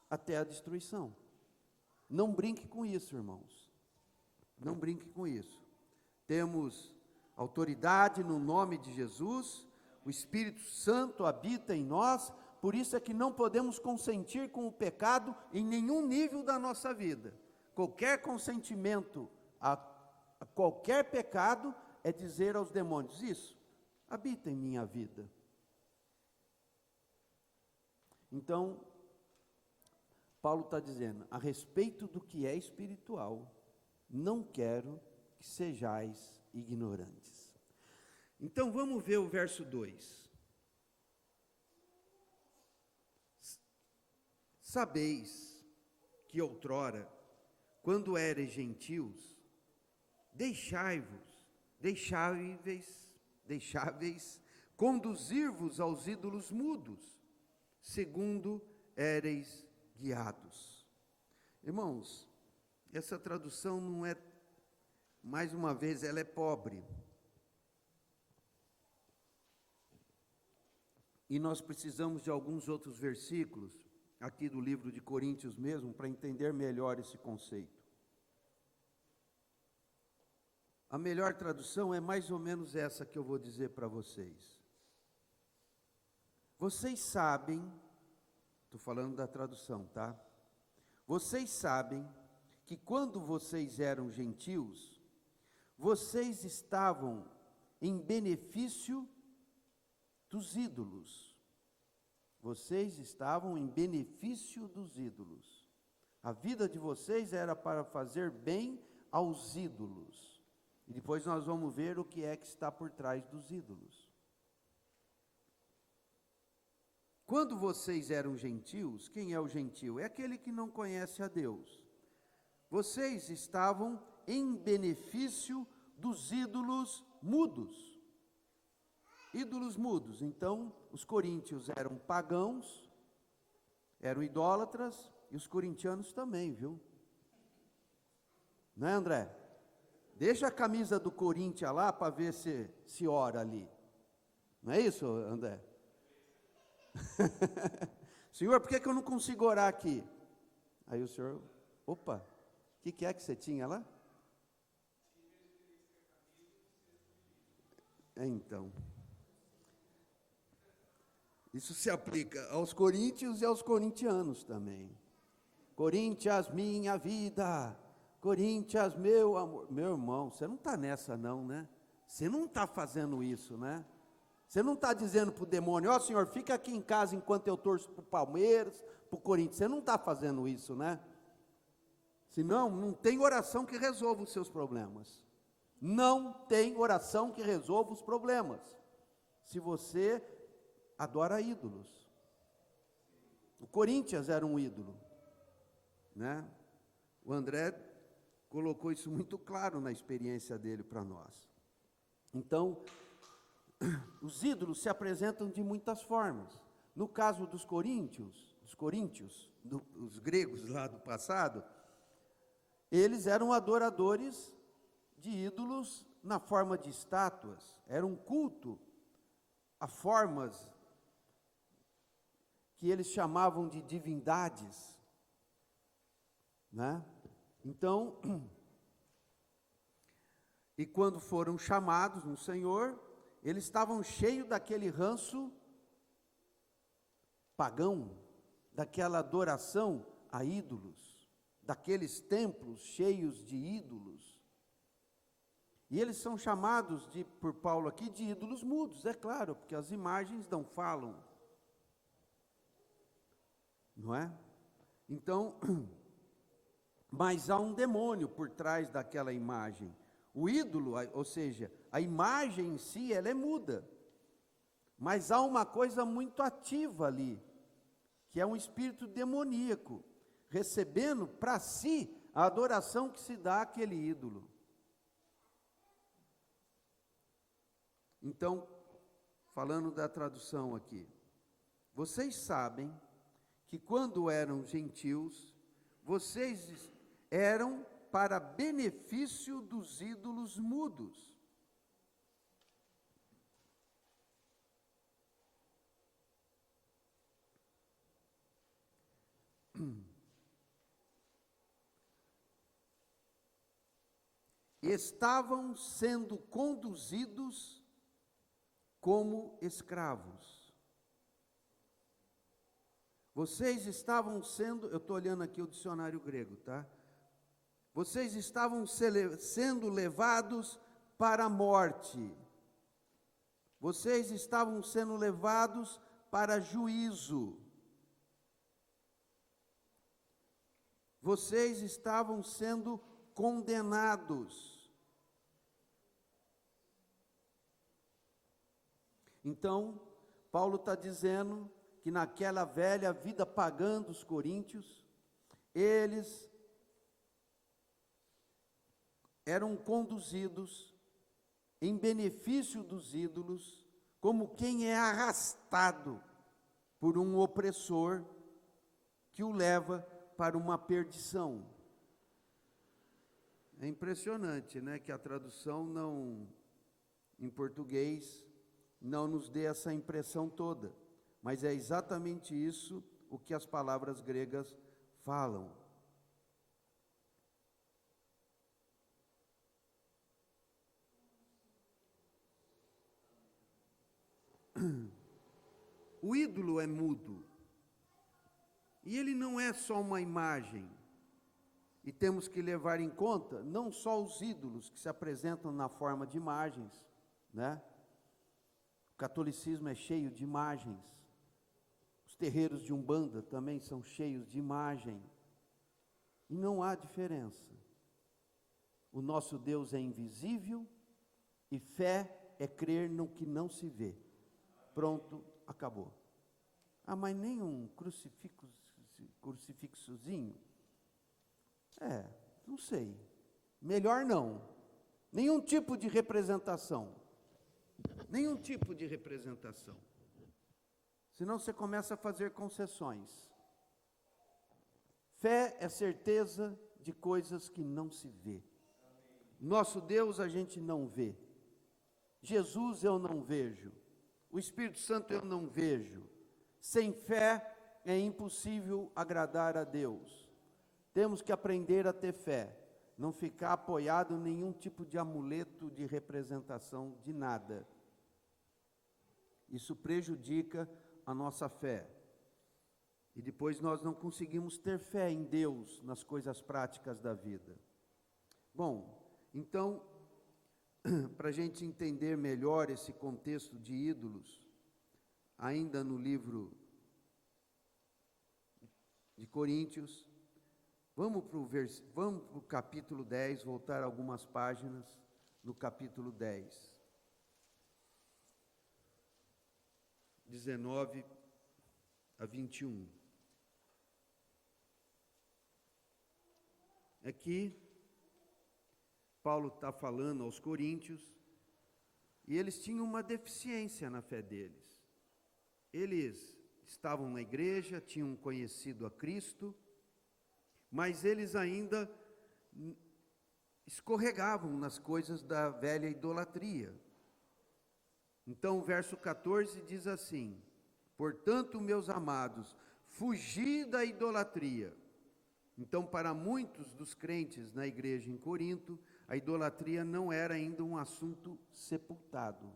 A: até a destruição. Não brinque com isso, irmãos. Não brinque com isso. Temos autoridade no nome de Jesus, o Espírito Santo habita em nós, por isso é que não podemos consentir com o pecado em nenhum nível da nossa vida. Qualquer consentimento a qualquer pecado é dizer aos demônios, isso, habita em minha vida. Então, Paulo está dizendo, a respeito do que é espiritual, não quero que sejais ignorantes. Então, vamos ver o verso 2. Sabeis que outrora, quando eres gentios, deixáveis conduzir-vos aos ídolos mudos, segundo éreis guiados. Irmãos, essa tradução não é, mais uma vez, ela é pobre. E nós precisamos de alguns outros versículos, aqui do livro de Coríntios mesmo, para entender melhor esse conceito. A melhor tradução é mais ou menos essa que eu vou dizer para vocês. Vocês sabem, estou falando da tradução, tá? Vocês sabem que quando vocês eram gentios, vocês estavam em benefício dos ídolos. Vocês estavam em benefício dos ídolos. A vida de vocês era para fazer bem aos ídolos. E depois nós vamos ver o que é que está por trás dos ídolos. Quando vocês eram gentios, quem é o gentio? É aquele que não conhece a Deus. Vocês estavam em benefício dos ídolos mudos. Ídolos mudos. Então, os coríntios eram pagãos, eram idólatras, e os corintianos também, viu? Não é, André? Deixa a camisa do Corinthians lá para ver se ora ali. Não é isso, André? Senhor, por que eu não consigo orar aqui? Aí o senhor, opa, o que é que você tinha lá? Então, isso se aplica aos coríntios e aos corintianos também. Coríntias, minha vida, Coríntias, meu amor. Meu irmão, você não está nessa não, né? Você não está fazendo isso, né? Você não está dizendo para o demônio, ó Senhor, fica aqui em casa enquanto eu torço para o Palmeiras, para o Corinthians. Você não está fazendo isso, né? Senão, não tem oração que resolva os seus problemas. Não tem oração que resolva os problemas. Se você adora ídolos. O Corinthians era um ídolo, né? O André colocou isso muito claro na experiência dele para nós. Então, os ídolos se apresentam de muitas formas. No caso dos coríntios, dos coríntios, dos gregos lá do passado, eles eram adoradores de ídolos na forma de estátuas, era um culto a formas que eles chamavam de divindades, né? Então, e quando foram chamados no Senhor, eles estavam cheios daquele ranço pagão, daquela adoração a ídolos, daqueles templos cheios de ídolos. E eles são chamados por Paulo aqui de ídolos mudos, é claro, porque as imagens não falam, não é? Então, mas há um demônio por trás daquela imagem. O ídolo, ou seja, a imagem em si, ela é muda, mas há uma coisa muito ativa ali, que é um espírito demoníaco, recebendo para si a adoração que se dá àquele ídolo. Então, falando da tradução aqui, vocês sabem que quando eram gentios, vocês eram para benefício dos ídolos mudos. Estavam sendo conduzidos como escravos. Vocês estavam sendo, eu estou olhando aqui o dicionário grego, tá? Vocês estavam sendo levados para a morte. Vocês estavam sendo levados para juízo. Vocês estavam sendo condenados. Então, Paulo está dizendo que naquela velha vida pagã dos coríntios, eles eram conduzidos em benefício dos ídolos, como quem é arrastado por um opressor que o leva para uma perdição. É impressionante, né, que a tradução não, em português, não nos dê essa impressão toda, mas é exatamente isso o que as palavras gregas falam. O ídolo é mudo, e ele não é só uma imagem, e temos que levar em conta não só os ídolos que se apresentam na forma de imagens, né? O catolicismo é cheio de imagens, os terreiros de Umbanda também são cheios de imagem, e não há diferença. O nosso Deus é invisível, e fé é crer no que não se vê. Pronto, acabou. Ah, mas nem um crucifixozinho? Não sei. Melhor não. Nenhum tipo de representação. Nenhum tipo de representação. Senão você começa a fazer concessões. Fé é certeza de coisas que não se vê. Nosso Deus a gente não vê. Jesus eu não vejo. O Espírito Santo eu não vejo. Sem fé é impossível agradar a Deus. Temos que aprender a ter fé, não ficar apoiado em nenhum tipo de amuleto de representação de nada. Isso prejudica a nossa fé. E depois nós não conseguimos ter fé em Deus nas coisas práticas da vida. Bom, então, para a gente entender melhor esse contexto de ídolos, ainda no livro de Coríntios, vamos para o capítulo 10, voltar algumas páginas no capítulo 10. 19 a 21. Aqui, Paulo está falando aos coríntios, e eles tinham uma deficiência na fé deles. Eles estavam na igreja, tinham conhecido a Cristo, mas eles ainda escorregavam nas coisas da velha idolatria. Então o verso 14 diz assim: portanto, meus amados, fugi da idolatria. Então, para muitos dos crentes na igreja em Corinto, a idolatria não era ainda um assunto sepultado.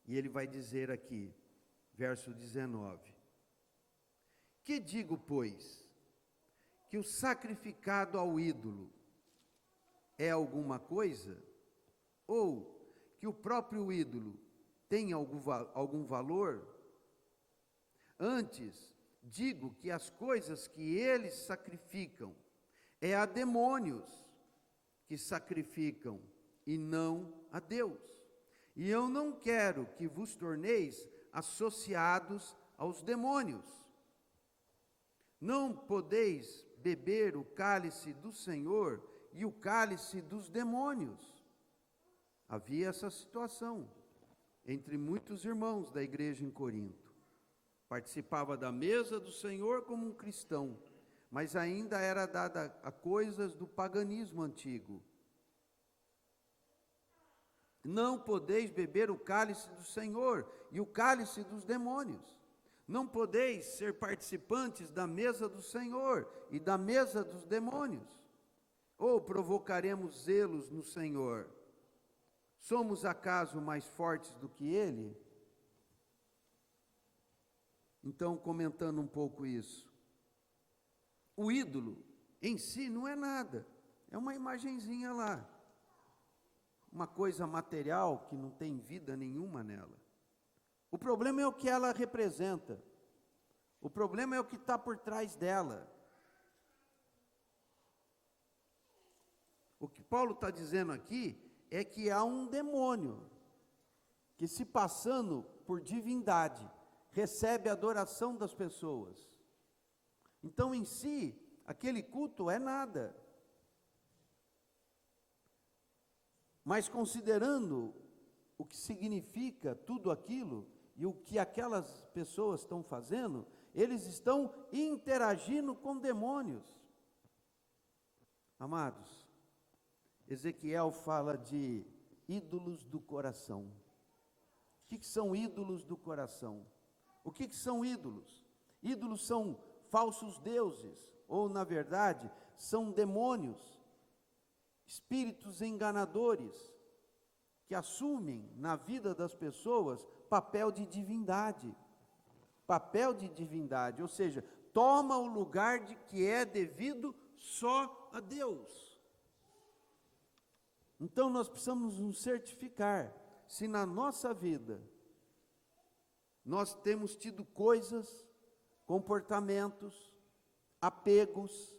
A: E ele vai dizer aqui, verso 19: que digo, pois? Que o sacrificado ao ídolo é alguma coisa? Ou que o próprio ídolo tem algum valor? Antes, digo que as coisas que eles sacrificam é a demônios que sacrificam e não a Deus. E eu não quero que vos torneis associados aos demônios. Não podeis beber o cálice do Senhor e o cálice dos demônios. Havia essa situação entre muitos irmãos da igreja em Corinto. Participava da mesa do Senhor como um cristão, mas ainda era dada a coisas do paganismo antigo. Não podeis beber o cálice do Senhor e o cálice dos demônios. Não podeis ser participantes da mesa do Senhor e da mesa dos demônios. Ou provocaremos zelos no Senhor? Somos acaso mais fortes do que Ele? Então, comentando um pouco isso, o ídolo em si não é nada, é uma imagenzinha lá, uma coisa material que não tem vida nenhuma nela. O problema é o que ela representa, o problema é o que está por trás dela. O que Paulo está dizendo aqui é que há um demônio que, se passando por divindade, recebe a adoração das pessoas. Então, em si, aquele culto é nada. Mas considerando o que significa tudo aquilo e o que aquelas pessoas estão fazendo, eles estão interagindo com demônios. Amados, Ezequiel fala de ídolos do coração. O que são ídolos do coração? O que são ídolos? Ídolos são falsos deuses, ou na verdade, são demônios, espíritos enganadores, que assumem na vida das pessoas papel de divindade. Papel de divindade, ou seja, toma o lugar de que é devido só a Deus. Então nós precisamos nos certificar se na nossa vida nós temos tido coisas, comportamentos, apegos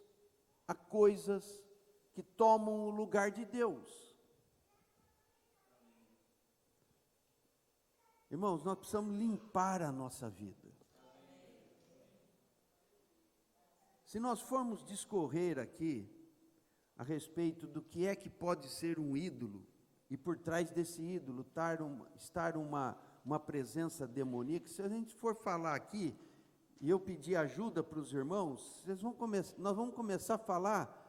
A: a coisas que tomam o lugar de Deus. Irmãos, nós precisamos limpar a nossa vida. Se nós formos discorrer aqui a respeito do que é que pode ser um ídolo, e por trás desse ídolo estar uma presença demoníaca, se a gente for falar aqui, e eu pedir ajuda para os irmãos, nós vamos começar a falar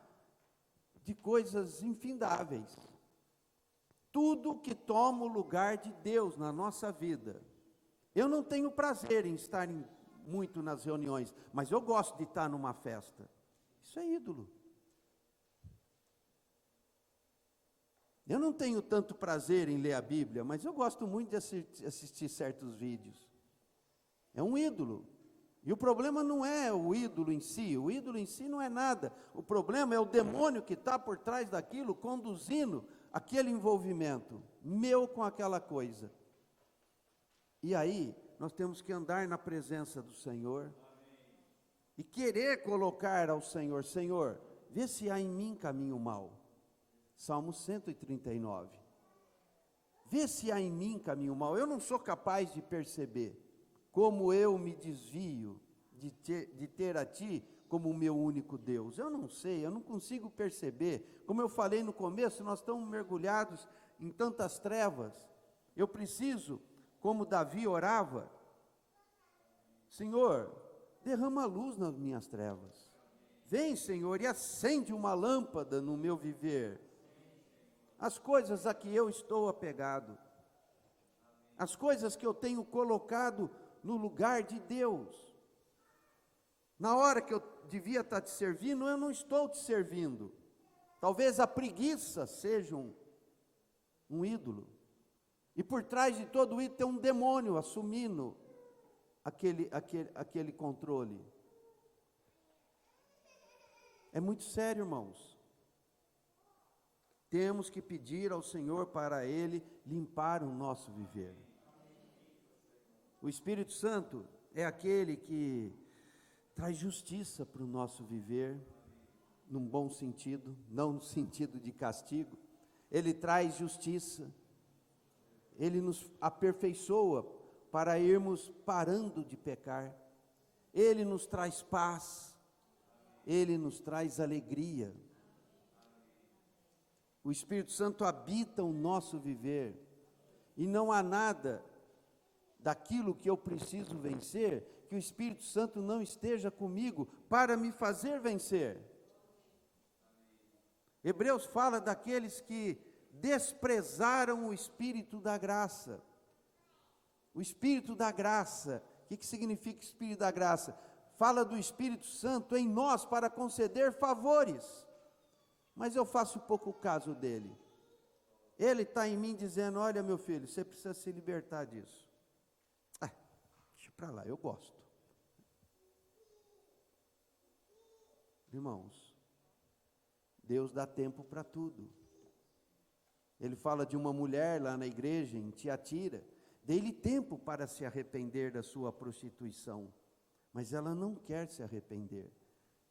A: de coisas infindáveis. Tudo que toma o lugar de Deus na nossa vida. Eu não tenho prazer em estar muito nas reuniões, mas eu gosto de estar numa festa. Isso é ídolo. Eu não tenho tanto prazer em ler a Bíblia, mas eu gosto muito de assistir certos vídeos. É um ídolo. E o problema não é o ídolo em si não é nada. O problema é o demônio que está por trás daquilo, conduzindo aquele envolvimento meu com aquela coisa. E aí, nós temos que andar na presença do Senhor e querer colocar ao Senhor: Senhor, vê se há em mim caminho mau. Salmo 139. Vê se há em mim caminho mau. Eu não sou capaz de perceber como eu me desvio de ter a Ti como o meu único Deus. Eu não sei, eu não consigo perceber. Como eu falei no começo, nós estamos mergulhados em tantas trevas, Eu preciso, como Davi orava, Senhor, derrama luz nas minhas trevas. Vem, Senhor, e acende uma lâmpada no meu viver. As coisas a que eu estou apegado, as coisas que eu tenho colocado no lugar de Deus. Na hora que eu devia estar te servindo, eu não estou te servindo. Talvez a preguiça seja um ídolo. E por trás de todo isso tem um demônio assumindo aquele controle. É muito sério, irmãos. Temos que pedir ao Senhor para Ele limpar o nosso viver. O Espírito Santo é aquele que traz justiça para o nosso viver, num bom sentido, não no sentido de castigo. Ele traz justiça, Ele nos aperfeiçoa para irmos parando de pecar. Ele nos traz paz, Ele nos traz alegria. O Espírito Santo habita o nosso viver, e não há nada daquilo que eu preciso vencer, que o Espírito Santo não esteja comigo para me fazer vencer. Hebreus fala daqueles que desprezaram o Espírito da graça. O Espírito da graça, o que significa Espírito da graça? Fala do Espírito Santo em nós para conceder favores, mas eu faço pouco caso dele. Ele está em mim dizendo, olha meu filho, você precisa se libertar disso. Deixa para lá, eu gosto. Irmãos, Deus dá tempo para tudo. Ele fala de uma mulher lá na igreja, em Tiatira, dê-lhe tempo para se arrepender da sua prostituição, mas ela não quer se arrepender.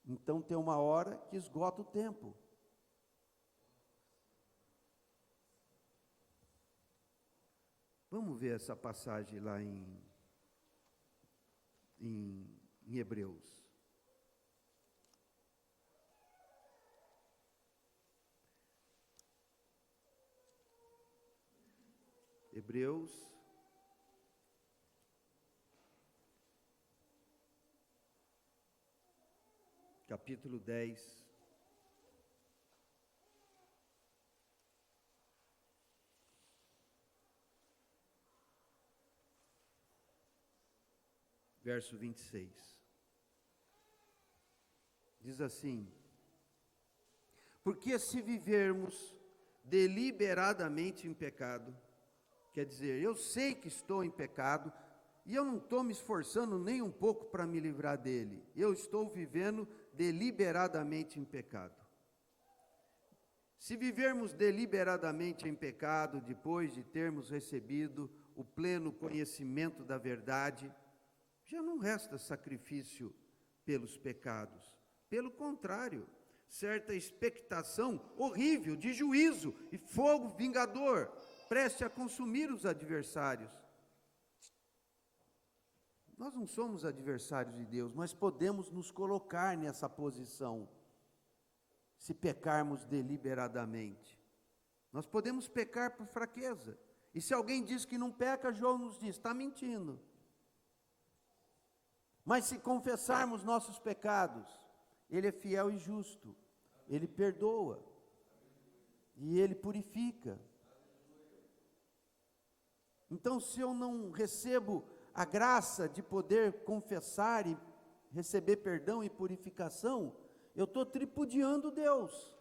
A: Então tem uma hora que esgota o tempo. Vamos ver essa passagem lá em Hebreus. Hebreus, capítulo 10, verso 26. Diz assim: porque se vivermos deliberadamente em pecado, quer dizer, eu sei que estou em pecado, e eu não estou me esforçando nem um pouco para me livrar dele, eu estou vivendo deliberadamente em pecado. Se vivermos deliberadamente em pecado, depois de termos recebido o pleno conhecimento da verdade, já não resta sacrifício pelos pecados. Pelo contrário, certa expectação horrível de juízo e fogo vingador, preste a consumir os adversários. Nós não somos adversários de Deus, mas podemos nos colocar nessa posição, se pecarmos deliberadamente. Nós podemos pecar por fraqueza, e se alguém diz que não peca, João nos diz, está mentindo. Mas se confessarmos nossos pecados, Ele é fiel e justo, Ele perdoa, e Ele purifica. Então, se eu não recebo a graça de poder confessar e receber perdão e purificação, eu estou tripudiando Deus.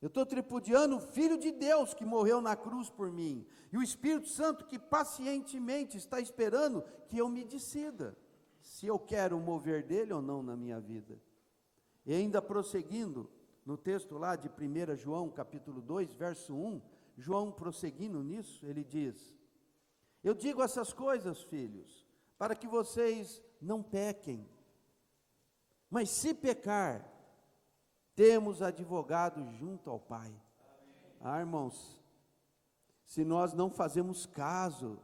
A: Eu estou tripudiando o Filho de Deus que morreu na cruz por mim. E o Espírito Santo que pacientemente está esperando que eu me decida se eu quero o mover dele ou não na minha vida. E ainda prosseguindo, no texto lá de 1 João, capítulo 2, verso 1, João prosseguindo nisso, ele diz: eu digo essas coisas, filhos, para que vocês não pequem. Mas se pecar, temos advogado junto ao Pai. Irmãos, se nós não fazemos caso,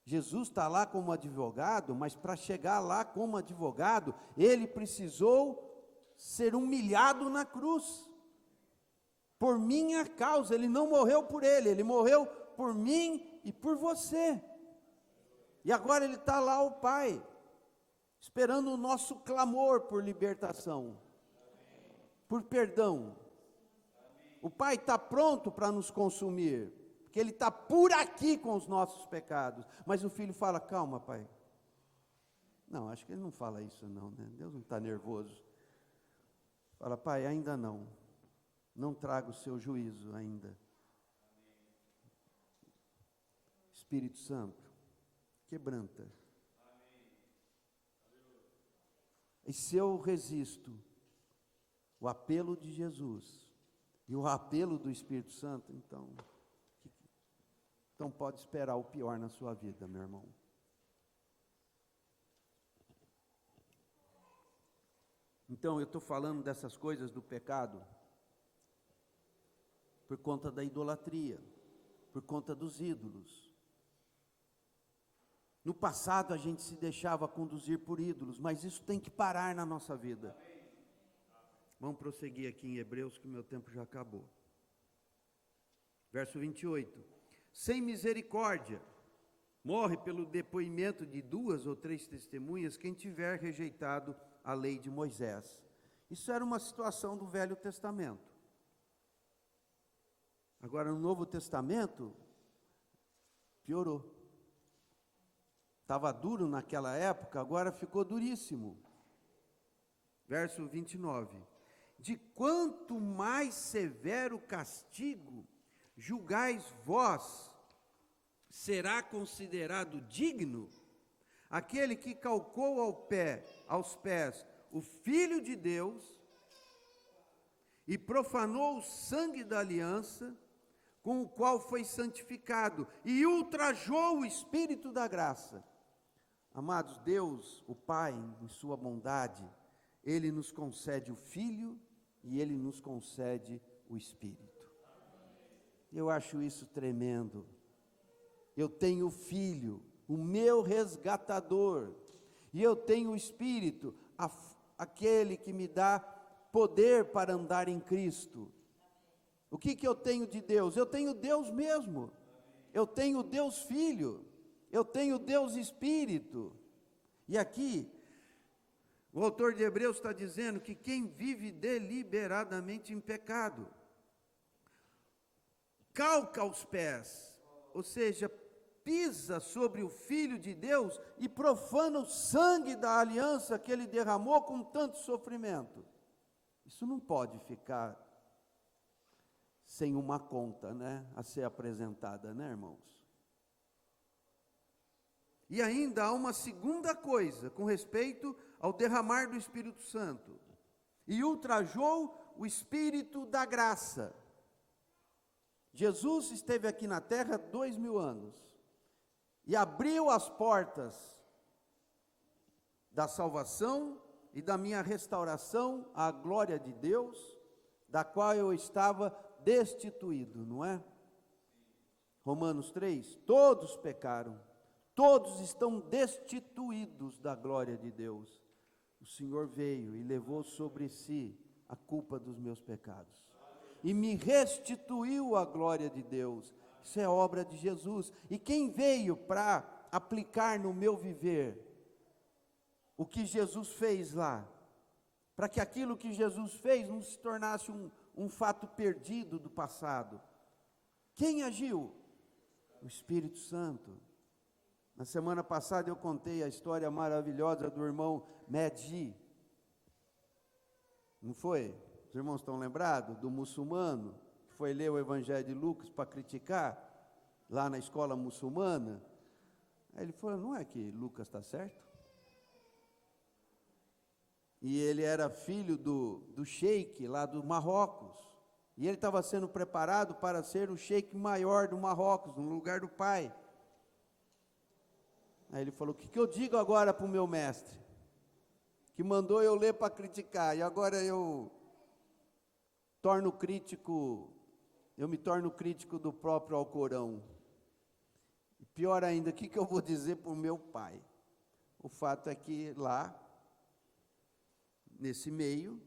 A: Jesus está lá como advogado, mas para chegar lá como advogado, Ele precisou ser humilhado na cruz. Por minha causa, Ele não morreu por Ele, Ele morreu por mim e por você. E agora ele está lá, o Pai, esperando o nosso clamor por libertação, por perdão. O Pai está pronto para nos consumir, porque Ele está por aqui com os nossos pecados. Mas o filho fala: calma, Pai. Não, acho que ele não fala isso não, né? Deus não está nervoso. Fala: Pai, ainda não. Não traga o seu juízo ainda. Espírito Santo, quebranta. E se eu resisto o apelo de Jesus e o apelo do Espírito Santo, então pode esperar o pior na sua vida, meu irmão. Então eu estou falando dessas coisas do pecado por conta da idolatria, por conta dos ídolos. No passado a gente se deixava conduzir por ídolos, mas isso tem que parar na nossa vida. Vamos prosseguir aqui em Hebreus, que o meu tempo já acabou. Verso 28. Sem misericórdia, morre pelo depoimento de 2 ou 3 testemunhas quem tiver rejeitado a lei de Moisés. Isso era uma situação do Velho Testamento. Agora, no Novo Testamento, piorou. Estava duro naquela época, agora ficou duríssimo. Verso 29. De quanto mais severo castigo julgais vós, será considerado digno aquele que calcou aos pés o Filho de Deus e profanou o sangue da aliança, com o qual foi santificado, e ultrajou o Espírito da graça. Amados, Deus, o Pai, em sua bondade, Ele nos concede o Filho e Ele nos concede o Espírito. Eu acho isso tremendo. Eu tenho o Filho, o meu resgatador, e eu tenho o Espírito, aquele que me dá poder para andar em Cristo. O que eu tenho de Deus? Eu tenho Deus mesmo, eu tenho Deus Filho, eu tenho Deus Espírito. E aqui, o autor de Hebreus está dizendo que quem vive deliberadamente em pecado, calca aos pés, ou seja, pisa sobre o Filho de Deus e profana o sangue da aliança que Ele derramou com tanto sofrimento. Isso não pode ficar sem uma conta, né, a ser apresentada, né, irmãos? E ainda há uma segunda coisa com respeito ao derramar do Espírito Santo. E ultrajou o Espírito da graça. Jesus esteve aqui na terra 2000 anos e abriu as portas da salvação e da minha restauração à glória de Deus, da qual eu estava destituído, não é? Romanos 3, todos pecaram, todos estão destituídos da glória de Deus. O Senhor veio e levou sobre si a culpa dos meus pecados e me restituiu a glória de Deus. Isso é obra de Jesus. E quem veio para aplicar no meu viver o que Jesus fez lá, para que aquilo que Jesus fez não se tornasse um fato perdido do passado? Quem agiu? O Espírito Santo. Na semana passada eu contei a história maravilhosa do irmão Mehdi. Não foi? Os irmãos estão lembrados? Do muçulmano, que foi ler o Evangelho de Lucas para criticar, lá na escola muçulmana. Aí ele falou: não é que Lucas está certo? E ele era filho do sheik lá do Marrocos. E ele estava sendo preparado para ser o sheik maior do Marrocos, no lugar do pai. Aí ele falou: o que eu digo agora para o meu mestre? Que mandou eu ler para criticar, e agora eu me torno crítico do próprio Alcorão. E pior ainda, o que eu vou dizer para o meu pai? O fato é que lá, nesse meio,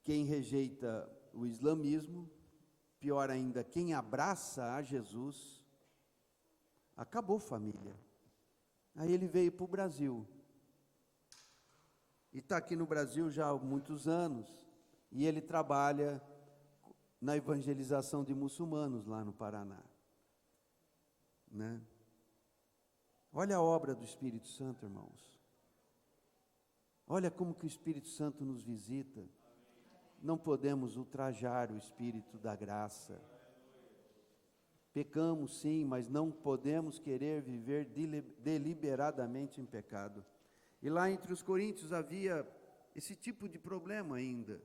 A: quem rejeita o islamismo pior ainda, quem abraça a Jesus, acabou família. Aí ele veio para o Brasil. E está aqui no Brasil já há muitos anos. E ele trabalha na evangelização de muçulmanos lá no Paraná. Né? Olha a obra do Espírito Santo, irmãos. Olha como que o Espírito Santo nos visita. Não podemos ultrajar o Espírito da graça. Pecamos sim, mas não podemos querer viver deliberadamente em pecado. E lá entre os coríntios havia esse tipo de problema ainda,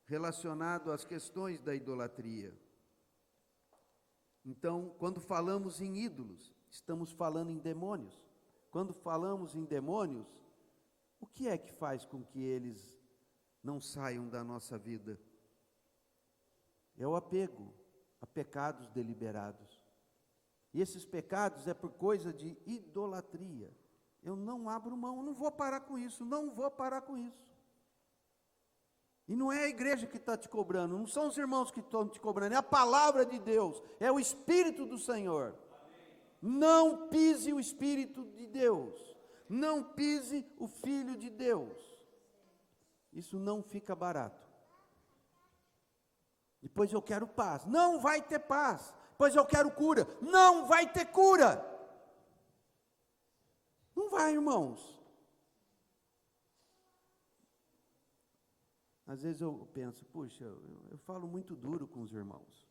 A: relacionado às questões da idolatria. Então, quando falamos em ídolos, estamos falando em demônios. Quando falamos em demônios, o que é que faz com que eles não saiam da nossa vida? É o apego a pecados deliberados. E esses pecados é por coisa de idolatria. Eu não abro mão, não vou parar com isso, não vou parar com isso. E não é a igreja que está te cobrando, não são os irmãos que estão te cobrando, é a palavra de Deus, é o Espírito do Senhor. Amém. Não pise o Espírito de Deus, não pise o Filho de Deus. Isso não fica barato. Depois eu quero paz, não vai ter paz. Depois eu quero cura, não vai ter cura. Não vai, irmãos. Às vezes eu penso, puxa, eu falo muito duro com os irmãos.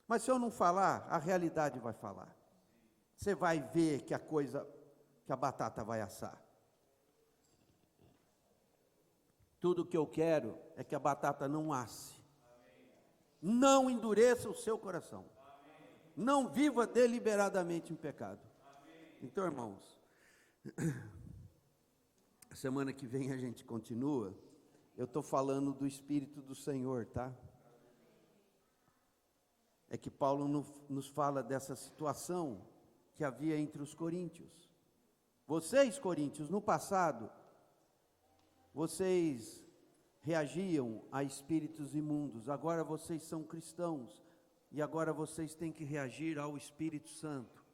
A: Mas se eu não falar, a realidade vai falar. Você vai ver que a batata vai assar. Tudo que eu quero é que a batata não asse. Não endureça o seu coração. Não viva deliberadamente em pecado. Então, irmãos, semana que vem a gente continua. Eu estou falando do Espírito do Senhor, tá? É que Paulo nos fala dessa situação que havia entre os coríntios. Vocês, coríntios, no passado, vocês reagiam a espíritos imundos. Agora vocês são cristãos. E agora vocês têm que reagir ao Espírito Santo.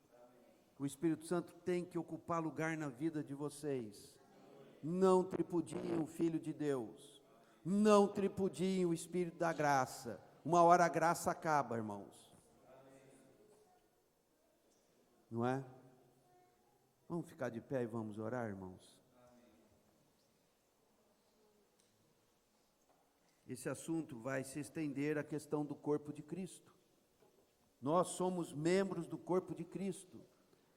A: O Espírito Santo tem que ocupar lugar na vida de vocês. Não tripudiem o Filho de Deus. Não tripudiem o Espírito da graça. Uma hora a graça acaba, irmãos. Não é? Vamos ficar de pé e vamos orar, irmãos? Esse assunto vai se estender à questão do corpo de Cristo. Nós somos membros do corpo de Cristo.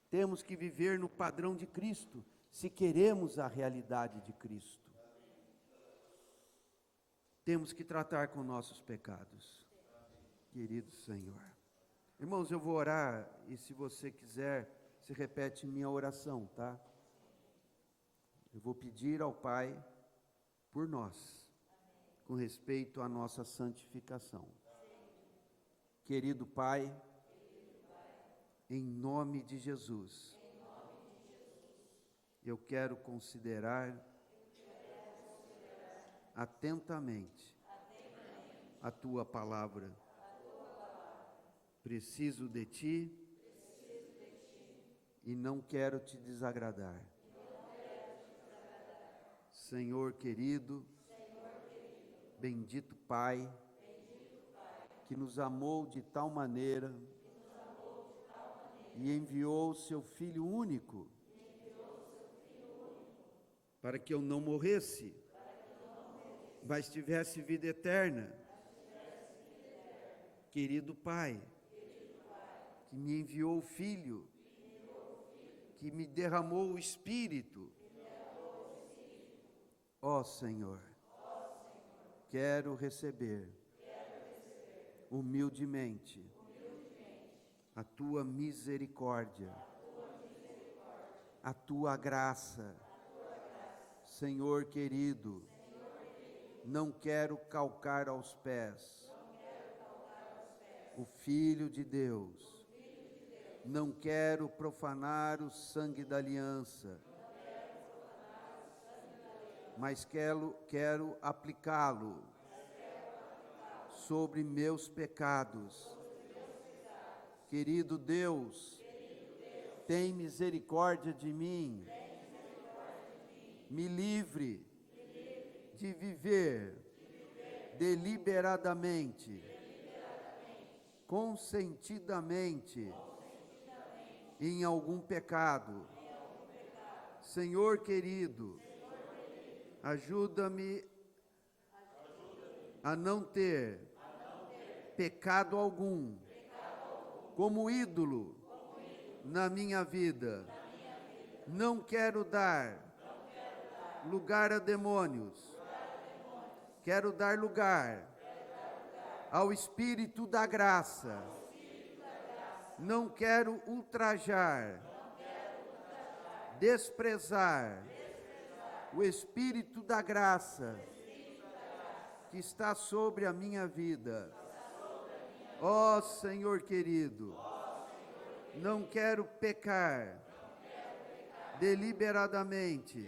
A: Temos que viver no padrão de Cristo, se queremos a realidade de Cristo. Temos que tratar com nossos pecados. Querido Senhor. Irmãos, eu vou orar, e se você quiser, se repete minha oração, tá? Eu vou pedir ao Pai por nós, com respeito à nossa santificação. Querido Pai, em nome de Jesus, eu quero considerar atentamente a Tua palavra. Preciso de Ti e não quero Te desagradar. Senhor querido, bendito Pai, que nos amou de tal maneira e enviou o Seu Filho único para que eu não morresse, mas tivesse vida eterna. Querido Pai, que me enviou o Filho, que me derramou o Espírito. Ó Senhor, quero receber humildemente a Tua misericórdia, a Tua graça. Senhor querido, não quero calcar aos pés o Filho de Deus, não quero profanar o sangue da aliança, mas quero aplicá-lo sobre meus pecados. Querido Deus, tem misericórdia de mim. Me livre de viver deliberadamente, consentidamente em algum pecado. Senhor querido, ajuda-me a não ter pecado algum como ídolo na minha vida. Não quero dar lugar a demônios. Quero dar lugar ao Espírito da graça. Não quero ultrajar, desprezar o Espírito da graça que está sobre a minha vida. Ó Senhor querido, não quero pecar deliberadamente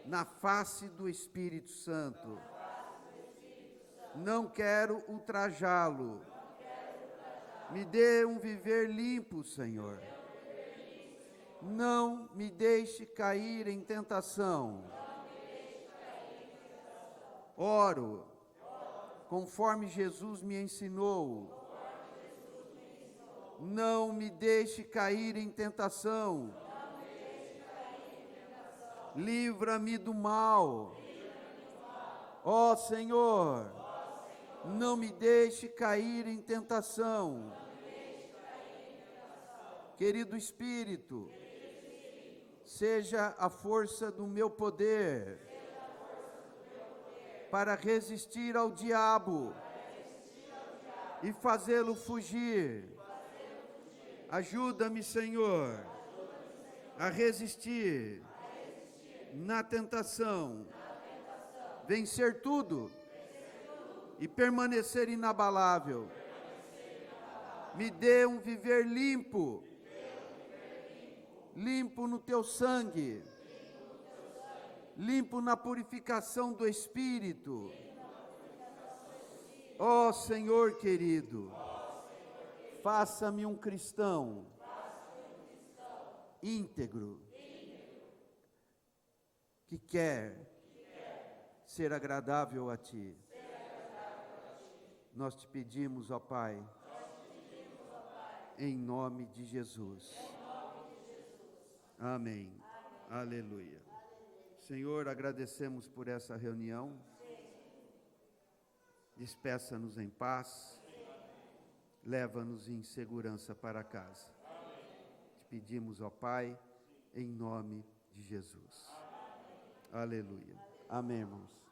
A: na face do Espírito Santo. Não quero ultrajá-lo. Me dê um viver limpo, Senhor. Não me deixe cair em tentação. Oro, conforme Jesus me ensinou. Não me deixe cair em tentação. Livra-me do mal. Ó Senhor, não me deixe cair em tentação. Querido Espírito, seja a força do meu poder para resistir ao diabo e fazê-lo fugir. Ajuda-me, Senhor, a resistir na tentação, vencer tudo e permanecer inabalável. Me dê um viver limpo, limpo no teu sangue, limpo na purificação do Espírito. Ó Senhor querido, faça-me um cristão íntegro, que quer ser agradável a Ti. Nós te pedimos, ó Pai, em nome de Jesus. Amém. Aleluia. Senhor, agradecemos por essa reunião. Despeça-nos em paz. Leva-nos em segurança para casa. Te pedimos, ó Pai, em nome de Jesus. Aleluia. Amém, irmãos.